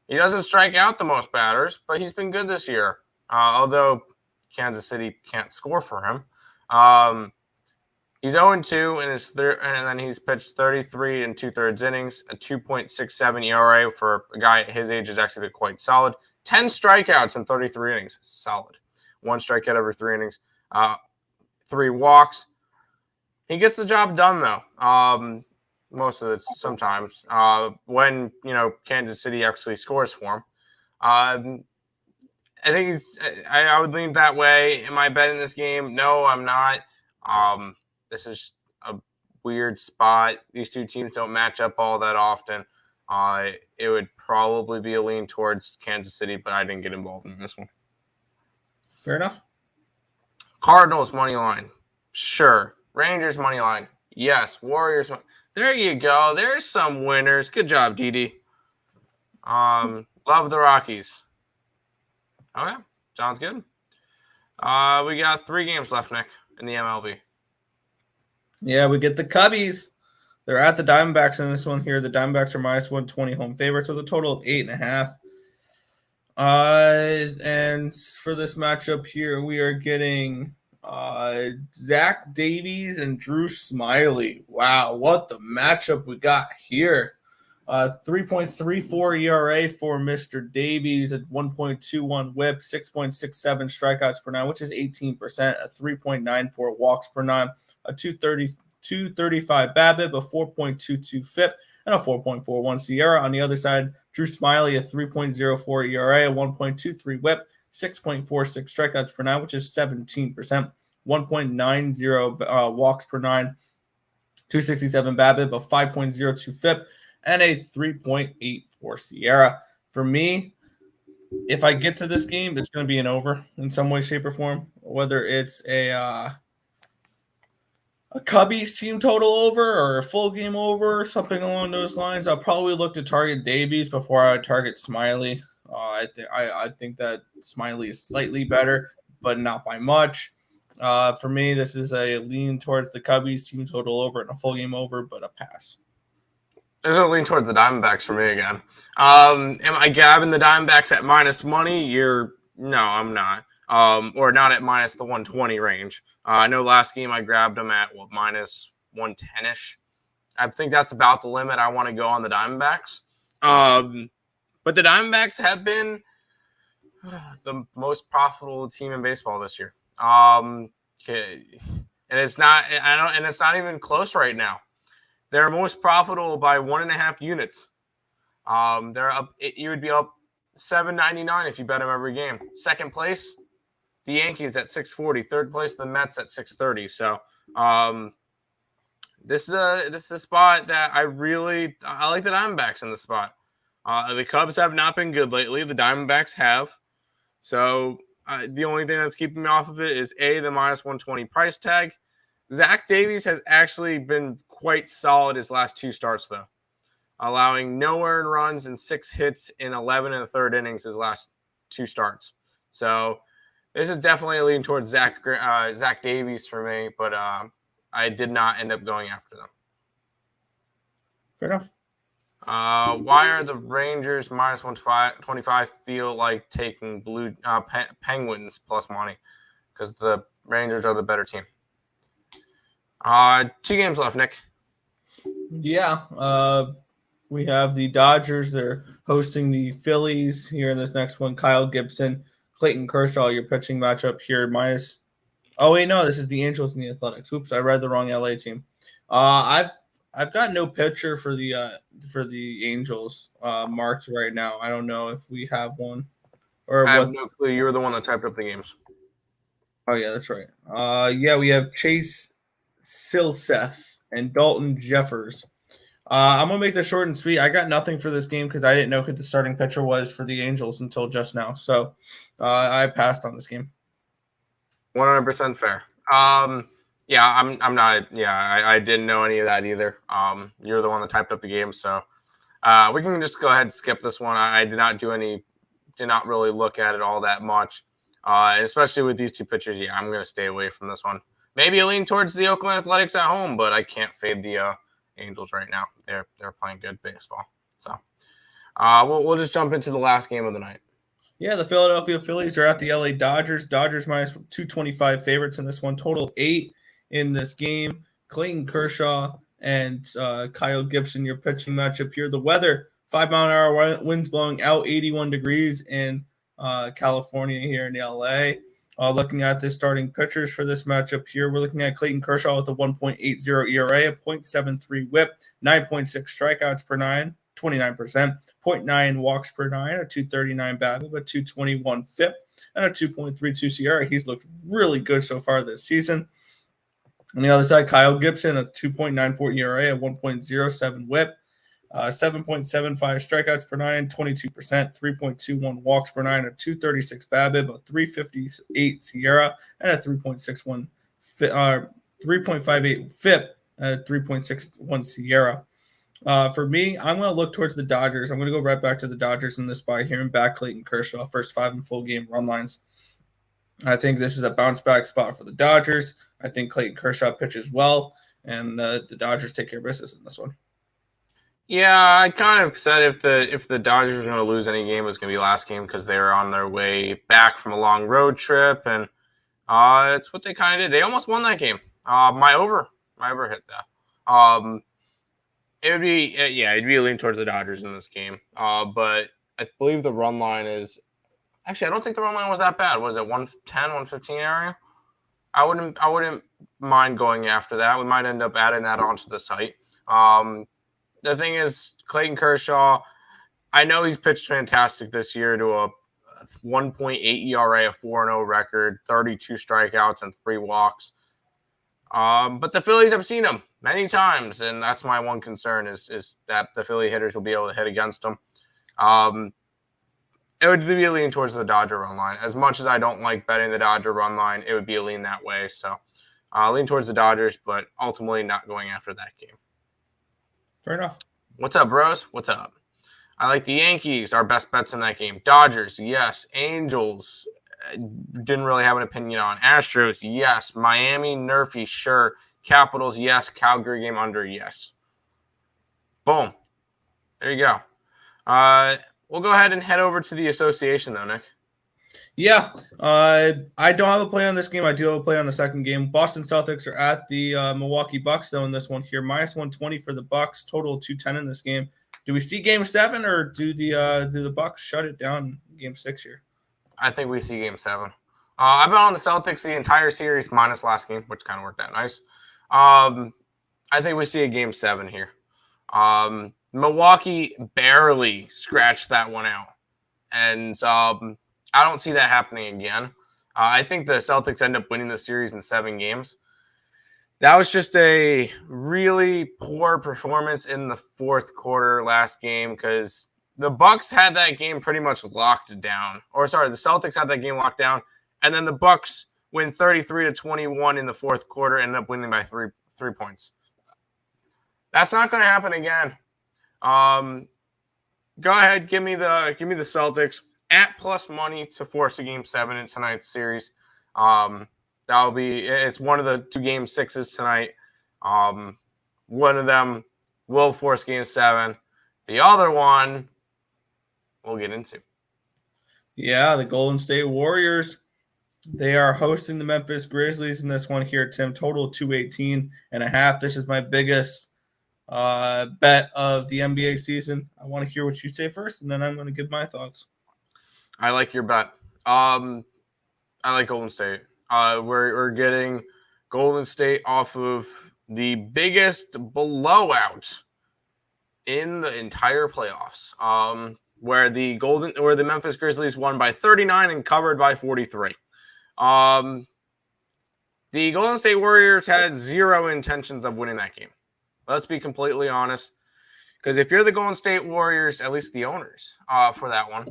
He doesn't strike out the most batters, but he's been good this year. Although Kansas City can't score for him. He's 0-2 in his third, and then he's pitched 33 2/3 innings, a 2.67 ERA for a guy at his age is actually quite solid. 10 strikeouts in 33 innings, solid. 1 strikeout every 3 innings, 3 walks. He gets the job done though. Sometimes when Kansas City actually scores for him. I think I would lean that way. Am I betting this game? No, I'm not. This is a weird spot. These two teams don't match up all that often. It would probably be a lean towards Kansas City, but I didn't get involved in this one. Fair enough. Cardinals money line, sure. Rangers money line, yes. Warriors. There you go. There's some winners. Good job, Didi. Love the Rockies. Okay, sounds good. We got 3 games left, Nick, in the MLB. Yeah, we get the Cubbies. They're at the Diamondbacks in this one here. The Diamondbacks are minus 120 home favorites with a total of 8.5. And for this matchup here, we are getting Zach Davies and Drew Smiley. Wow, what the matchup we got here. 3.34 ERA for Mr. Davies, a 1.21 whip, 6.67 strikeouts per nine, which is 18%, a 3.94 walks per nine, a 235 BABIP, a 4.22 FIP, and a 4.41 Sierra. On the other side, Drew Smiley, a 3.04 ERA, a 1.23 whip, 6.46 strikeouts per nine, which is 17%, 1.90 walks per nine, 267 BABIP, a 5.02 FIP, and a 3.84 Sierra. For me, if I get to this game, it's going to be an over in some way, shape, or form. Whether it's a Cubbies team total over or a full game over, or something along those lines, I'll probably look to target Davies before I target Smiley. I think that Smiley is slightly better, but not by much. For me, this is a lean towards the Cubbies team total over and a full game over, but a pass. There's a lean towards the Diamondbacks for me again. Am I grabbing the Diamondbacks at minus money? No, I'm not. Or not at minus the 120 range. I know last game I grabbed them at minus 110-ish. I think that's about the limit I want to go on the Diamondbacks. But the Diamondbacks have been the most profitable team in baseball this year. And it's not even close right now. They're most profitable by 1.5 units. They're up. You would be up $7.99 if you bet them every game. Second place, the Yankees at $6.40. Third place, the Mets at $6.30. So this is a spot that I like the Diamondbacks in the spot. The Cubs have not been good lately. The Diamondbacks have. So the only thing that's keeping me off of it is the minus 120 price tag. Zach Davies has actually been quite solid his last two starts, though, allowing no earned runs and 6 hits in 11 and a third innings his last two starts. So this is definitely a lean towards Zach Davies for me, but I did not end up going after them. Fair enough. Why are the Rangers minus 125 feel like taking Penguins plus money? Because the Rangers are the better team. 2 games left, Nick. Yeah. We have the Dodgers. They're hosting the Phillies here in this next one. Kyle Gibson, Clayton Kershaw, your pitching matchup here. Minus. Oh, wait, no. This is the Angels and the Athletics. Oops, I read the wrong LA team. I've got no pitcher for the Angels marked right now. I don't know if we have one. I have no clue. You were the one that typed up the games. Oh, yeah, that's right. We have Chase Silseth and Dalton Jeffers. I'm going to make this short and sweet. I got nothing for this game because I didn't know who the starting pitcher was for the Angels until just now. So I passed on this game. 100% fair. I'm not. Yeah, I didn't know any of that either. You're the one that typed up the game, so we can just go ahead and skip this one. I did not really look at it all that much, especially with these two pitchers. Yeah, I'm going to stay away from this one. Maybe a lean towards the Oakland Athletics at home, but I can't fade the Angels right now. They're playing good baseball. So we'll just jump into the last game of the night. Yeah, the Philadelphia Phillies are at the LA Dodgers. Dodgers minus 225 favorites in this one. Total 8 in this game. Clayton Kershaw and Kyle Gibson, your pitching matchup here. The weather, 5-mile-an-hour winds blowing out, 81 degrees in California here in LA. Looking at the starting pitchers for this matchup here, we're looking at Clayton Kershaw with a 1.80 ERA, a 0.73 whip, 9.6 strikeouts per nine, 29%, 0.9 walks per nine, a 239 BABIP, a 221 FIP, and a 2.32 Sierra. He's looked really good so far this season. On the other side, Kyle Gibson, a 2.94 ERA, a 1.07 whip, 7.75 strikeouts per nine, 22%, 3.21 walks per nine, a 236 BABIP, a 358 Sierra, and a 3.58 FIP, a 3.61 Sierra. For me, I'm going to look towards the Dodgers. I'm going to go right back to the Dodgers in this spot here and back Clayton Kershaw, first 5 in full game run lines. I think this is a bounce back spot for the Dodgers. I think Clayton Kershaw pitches well, and the Dodgers take care of business in this one. Yeah, I kind of said if the Dodgers were going to lose any game, it was going to be last game because they were on their way back from a long road trip, and it's what they kind of did. They almost won that game. My over hit that. it'd be a lean towards the Dodgers in this game. But I believe the run line is actually I don't think the run line was that bad. Was it 110, 115 area? I wouldn't mind going after that. We might end up adding that onto the site. The thing is, Clayton Kershaw, I know he's pitched fantastic this year to a 1.8 ERA, a 4-0 record, 32 strikeouts and 3 walks. But the Phillies have seen him many times, and that's my one concern is that the Philly hitters will be able to hit against him. It would be a lean towards the Dodger run line. As much as I don't like betting the Dodger run line, it would be a lean that way. So lean towards the Dodgers, but ultimately not going after that game. Fair enough. What's up, bros? What's up? I like the Yankees, our best bets in that game. Dodgers, yes. Angels, didn't really have an opinion on. Astros, yes. Miami, nerfy, sure. Capitals, yes. Calgary game under, yes. Boom. There you go. We'll go ahead and head over to the association, though, Nick. Yeah, I don't have a play on this game. I do have a play on the second game. Boston Celtics are at the Milwaukee Bucks, though, in this one here. Minus 120 for the Bucks, total 210 in this game. Do we see Game 7, or do the Bucks shut it down in Game 6 here? I think we see Game 7. I've been on the Celtics the entire series, minus last game, which kind of worked out nice. I think we see a Game 7 here. Milwaukee barely scratched that one out. And I don't see that happening again. I think the Celtics end up winning the series in 7 games. That was just a really poor performance in the fourth quarter last game because the Bucks had that game pretty much locked down. Or sorry, the Celtics had that game locked down. And then the Bucks win 33-21 in the fourth quarter, ended up winning by three points. That's not going to happen again. Go ahead, give me the Celtics at plus money to force a Game 7 in tonight's series. It's one of the 2 Game 6s tonight. One of them will force Game 7. The other one we'll get into. Yeah, the Golden State Warriors. They are hosting the Memphis Grizzlies in this one here, Tim. Total 218.5. This is my biggest bet of the NBA season. I want to hear what you say first, and then I'm going to give my thoughts. I like your bet. I like Golden State. We're getting Golden State off of the biggest blowout in the entire playoffs, where the Memphis Grizzlies won by 39 and covered by 43. The Golden State Warriors had zero intentions of winning that game. Let's be completely honest, because if you're the Golden State Warriors, at least the owners, for that one,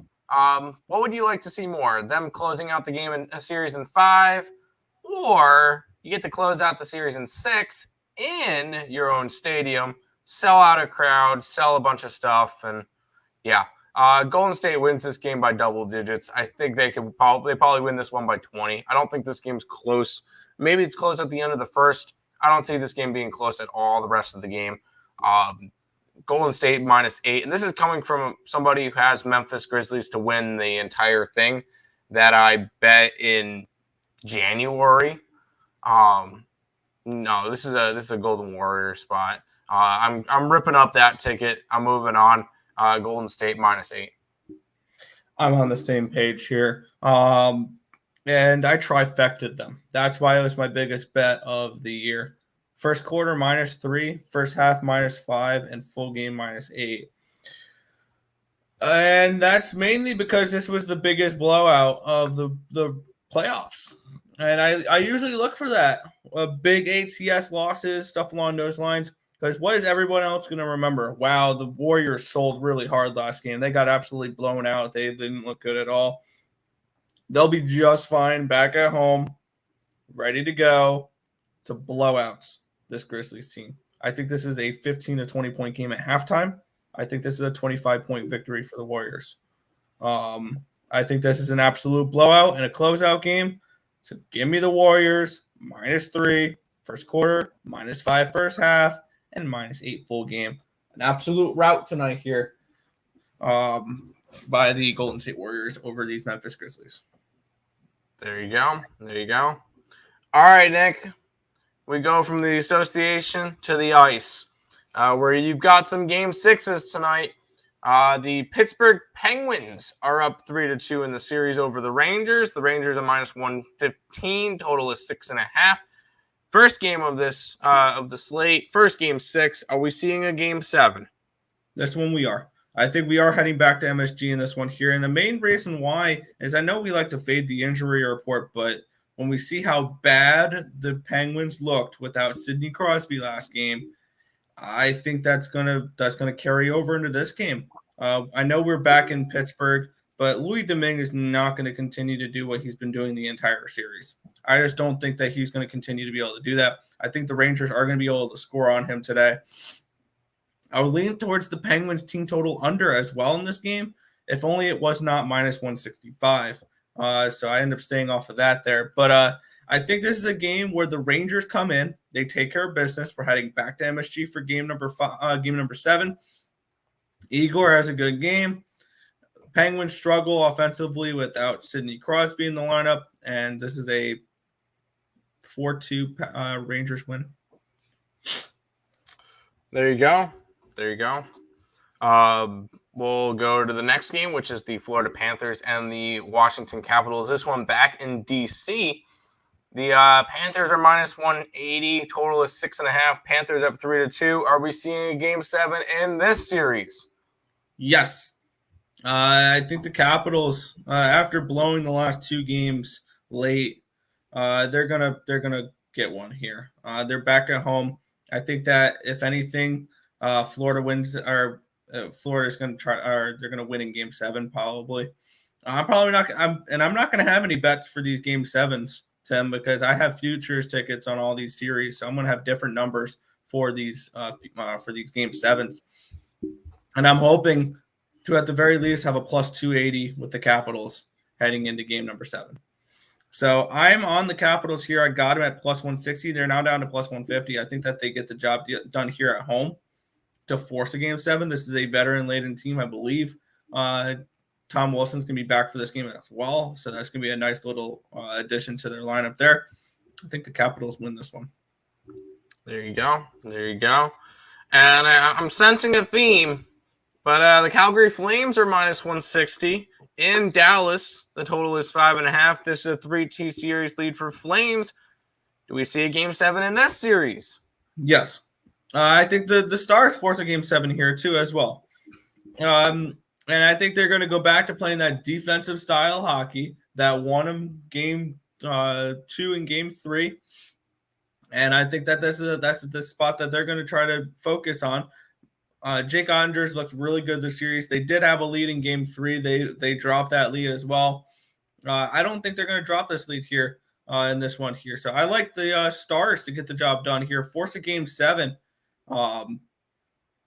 what would you like to see more? Them closing out the game in a series in 5, or you get to close out the series in 6 in your own stadium, sell out a crowd, sell a bunch of stuff, and yeah. Golden State wins this game by double digits. I think they probably win this one by 20. I don't think this game's close. Maybe it's close at the end of the first. I don't see this game being close at all the rest of the game. Golden State minus 8. And this is coming from somebody who has Memphis Grizzlies to win the entire thing that I bet in January. No, this is a Golden Warrior spot. I'm ripping up that ticket. I'm moving on. Golden State minus 8. I'm on the same page here. And I trifected them. That's why it was my biggest bet of the year. First quarter minus 3, first half minus 5, and full game minus 8. And that's mainly because this was the biggest blowout of the playoffs. And I usually look for that. Big ATS losses, stuff along those lines. Because what is everyone else going to remember? Wow, the Warriors sold really hard last game. They got absolutely blown out. They didn't look good at all. They'll be just fine back at home, ready to go to blowouts this Grizzlies team. I think this is a 15 to 20 point game at halftime. I think this is a 25-point victory for the Warriors. I think this is an absolute blowout and a closeout game. So give me the Warriors minus 3 first quarter, minus 5 first half, and minus 8 full game. An absolute rout tonight here by the Golden State Warriors over these Memphis Grizzlies. There you go. There you go. All right, Nick. We go from the association to the ice. where you've got some game sixes tonight. The Pittsburgh Penguins are up 3-2 in the series over the Rangers. The Rangers are minus 115. Total is 6.5. First game of this of the slate. First game 6. Are we seeing a game 7? This one we are. I think we are heading back to MSG in this one here. And the main reason why is I know we like to fade the injury report, but when we see how bad the Penguins looked without Sidney Crosby last game, I think that's gonna carry over into this game. I know we're back in Pittsburgh, but Louis Domingue is not going to continue to do what he's been doing the entire series. I just don't think that he's going to continue to be able to do that. I think the Rangers are going to be able to score on him today. I would lean towards the Penguins team total under as well in this game, if only it was not minus 165. So I end up staying off of that there. But I think this is a game where the Rangers come in, they take care of business. We're heading back to MSG for game number 7. Igor has a good game. Penguins struggle offensively without Sidney Crosby in the lineup, and this is a 4-2 Rangers win. There you go. We'll go to the next game, which is the Florida Panthers and the Washington Capitals. This one back in D.C. The Panthers are minus 180. Total is 6.5. Panthers up 3-2. Are we seeing a game 7 in this series? Yes. I think the Capitals, after blowing the last 2 games late, they're gonna get one here. They're back at home. I think that if anything, Florida wins, or Florida's going to try, or they're going to win in Game 7 probably. I'm probably not. I'm not going to have any bets for these Game 7s, Tim, because I have futures tickets on all these series, so I'm going to have different numbers for these Game 7s, and I'm hoping to at the very least have a plus 280 with the Capitals heading into game number 7. So I'm on the Capitals here. I got them at plus 160. They're now down to plus 150. I think that they get the job done here at home to force a game 7. This is a veteran-laden team, I believe. Tom Wilson's going to be back for this game as well, so that's going to be a nice little addition to their lineup there. I think the Capitals win this one. There you go. And I'm sensing a theme, but the Calgary Flames are minus 160. In Dallas, the total is 5.5. This is a 3-2 series lead for Flames. Do we see a game 7 in this series? Yes. I think the Stars force a game 7 here too as well. And I think they're going to go back to playing that defensive style hockey that won them game 2 and game 3. And I think that that's the spot that they're going to try to focus on. Jake Anders looked really good this series. They did have a lead in game 3. They dropped that lead as well. I don't think they're going to drop this lead here in this one here. So I like the Stars to get the job done here. Force a game 7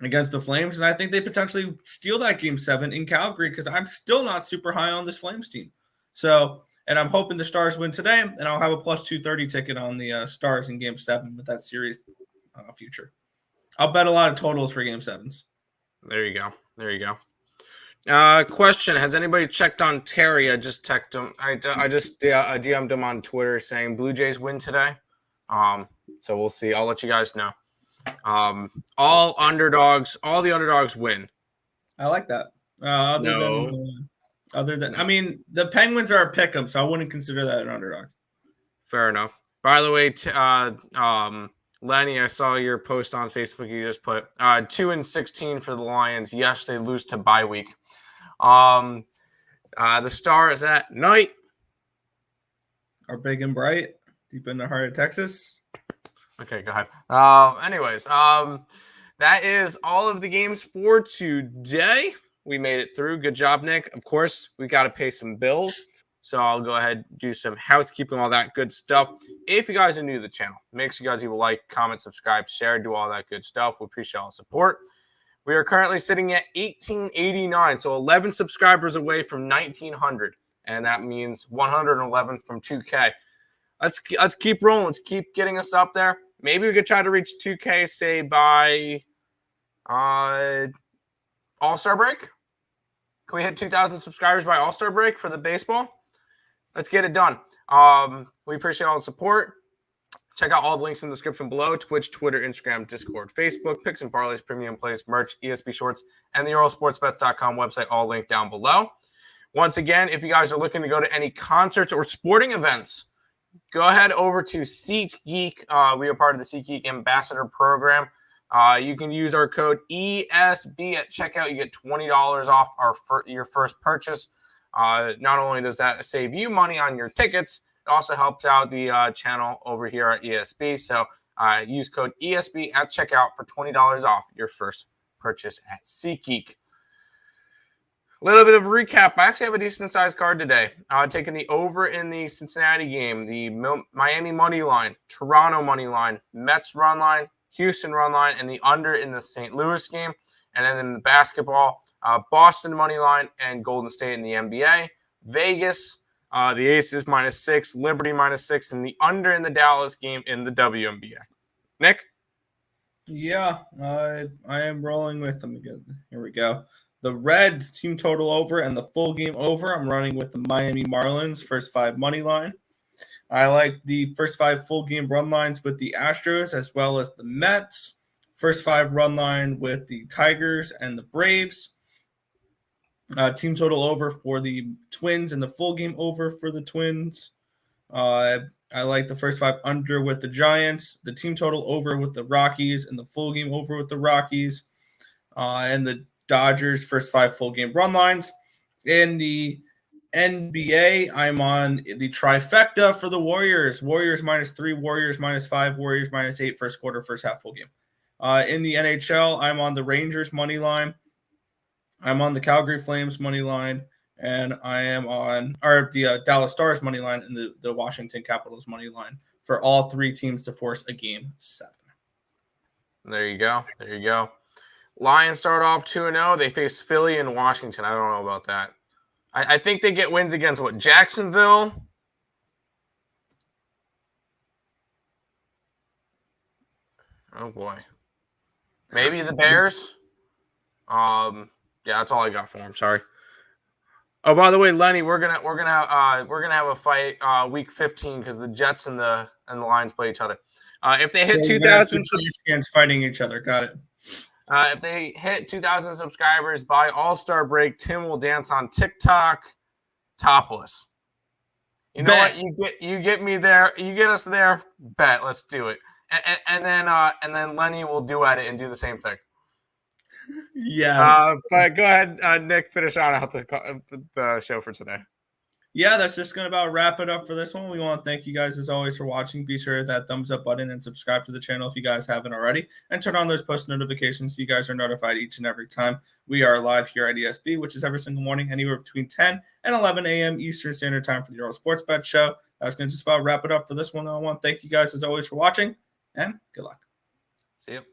against the Flames. And I think they potentially steal that game 7 in Calgary because I'm still not super high on this Flames team. So, and I'm hoping the Stars win today, and I'll have a plus 230 ticket on the Stars in game 7 with that series future. I'll bet a lot of totals for game 7s. There you go. Question: has anybody checked on Terry? I just texted him. I just DM'd him on Twitter saying Blue Jays win today. So we'll see. I'll let you guys know. All the underdogs win. I like that. Other than, I mean, the Penguins are a pick'em, so I wouldn't consider that an underdog. Fair enough. By the way, Lenny, I saw your post on Facebook. You just put 2-16 for the Lions. Yes, they lose to bye week. The Stars at night are big and bright, deep in the heart of Texas. Okay, go ahead. Anyways, that is all of the games for today. We made it through. Good job, Nick. Of course, we got to pay some bills. So I'll go ahead and do some housekeeping, all that good stuff. If you guys are new to the channel, make sure you guys leave a like, comment, subscribe, share, do all that good stuff. We appreciate all the support. We are currently sitting at 1889, so 11 subscribers away from 1900, and that means 111 from 2K. Let's keep rolling. Let's keep getting us up there. Maybe we could try to reach 2K, say, by All-Star break. Can we hit 2,000 subscribers by All-Star break for the baseball? Let's get it done. We appreciate all the support. Check out all the links in the description below: Twitch, Twitter, Instagram, Discord, Facebook, Picks and Parleys, Premium Plays, merch, ESP Shorts, and the EarleSportsBets.com website, all linked down below. Once again, if you guys are looking to go to any concerts or sporting events, go ahead over to SeatGeek. We are part of the SeatGeek Ambassador Program. You can use our code ESB at checkout. You get $20 off your first purchase. Not only does that save you money on your tickets, it also helps out the channel over here at ESB. So use code ESB at checkout for $20 off your first purchase at SeatGeek. A little bit of a recap. I actually have a decent-sized card today. Taking the over in the Cincinnati game, the Miami money line, Toronto money line, Mets run line, Houston run line, and the under in the St. Louis game. And then in the basketball, Boston money line and Golden State in the NBA. Vegas, the Aces -6, Liberty -6, and the under in the Dallas game in the WNBA. Nick? Yeah, I am rolling with them again. Here we go. The Reds team total over and the full game over. I'm running with the Miami Marlins first 5 money line. I like the first 5 full game run lines with the Astros as well as the Mets. First 5 run line with the Tigers and the Braves. Team total over for the Twins and the full game over for the Twins. I like the first 5 under with the Giants. The team total over with the Rockies and the full game over with the Rockies. And the Dodgers first 5 full game run lines. In the NBA, I'm on the trifecta for the Warriors. Warriors -3, Warriors -5, Warriors -8 first quarter, first half full game. In the NHL, I'm on the Rangers money line. I'm on the Calgary Flames money line, and I am on the Dallas Stars money line and the Washington Capitals money line for all 3 teams to force a game 7. There you go. There you go. Lions start off 2-0. They face Philly and Washington. I don't know about that. I think they get wins against what? Jacksonville? Oh boy. Maybe the Bears? Yeah, that's all I got for them. Sorry. Oh, by the way, Lenny, we're gonna have a fight week 15 because the Jets and the Lions play each other. If they hit 2,000 fighting each other, got it. If they hit 2,000 subscribers by All-Star break, Tim will dance on TikTok topless. You know what? You get me there. You get us there. Bet. Let's do it. And then Lenny will duet it and do the same thing. Yeah. But go ahead, Nick. Finish out the show for today. Yeah, that's just going to about wrap it up for this one. We want to thank you guys as always for watching. Be sure to hit that thumbs up button and subscribe to the channel if you guys haven't already. And turn on those post notifications so you guys are notified each and every time we are live here at ESB, which is every single morning, anywhere between 10 and 11 a.m. Eastern Standard Time for the Earle Sports Bet Show. That's going to just about wrap it up for this one. I want to thank you guys as always for watching, and good luck. See you.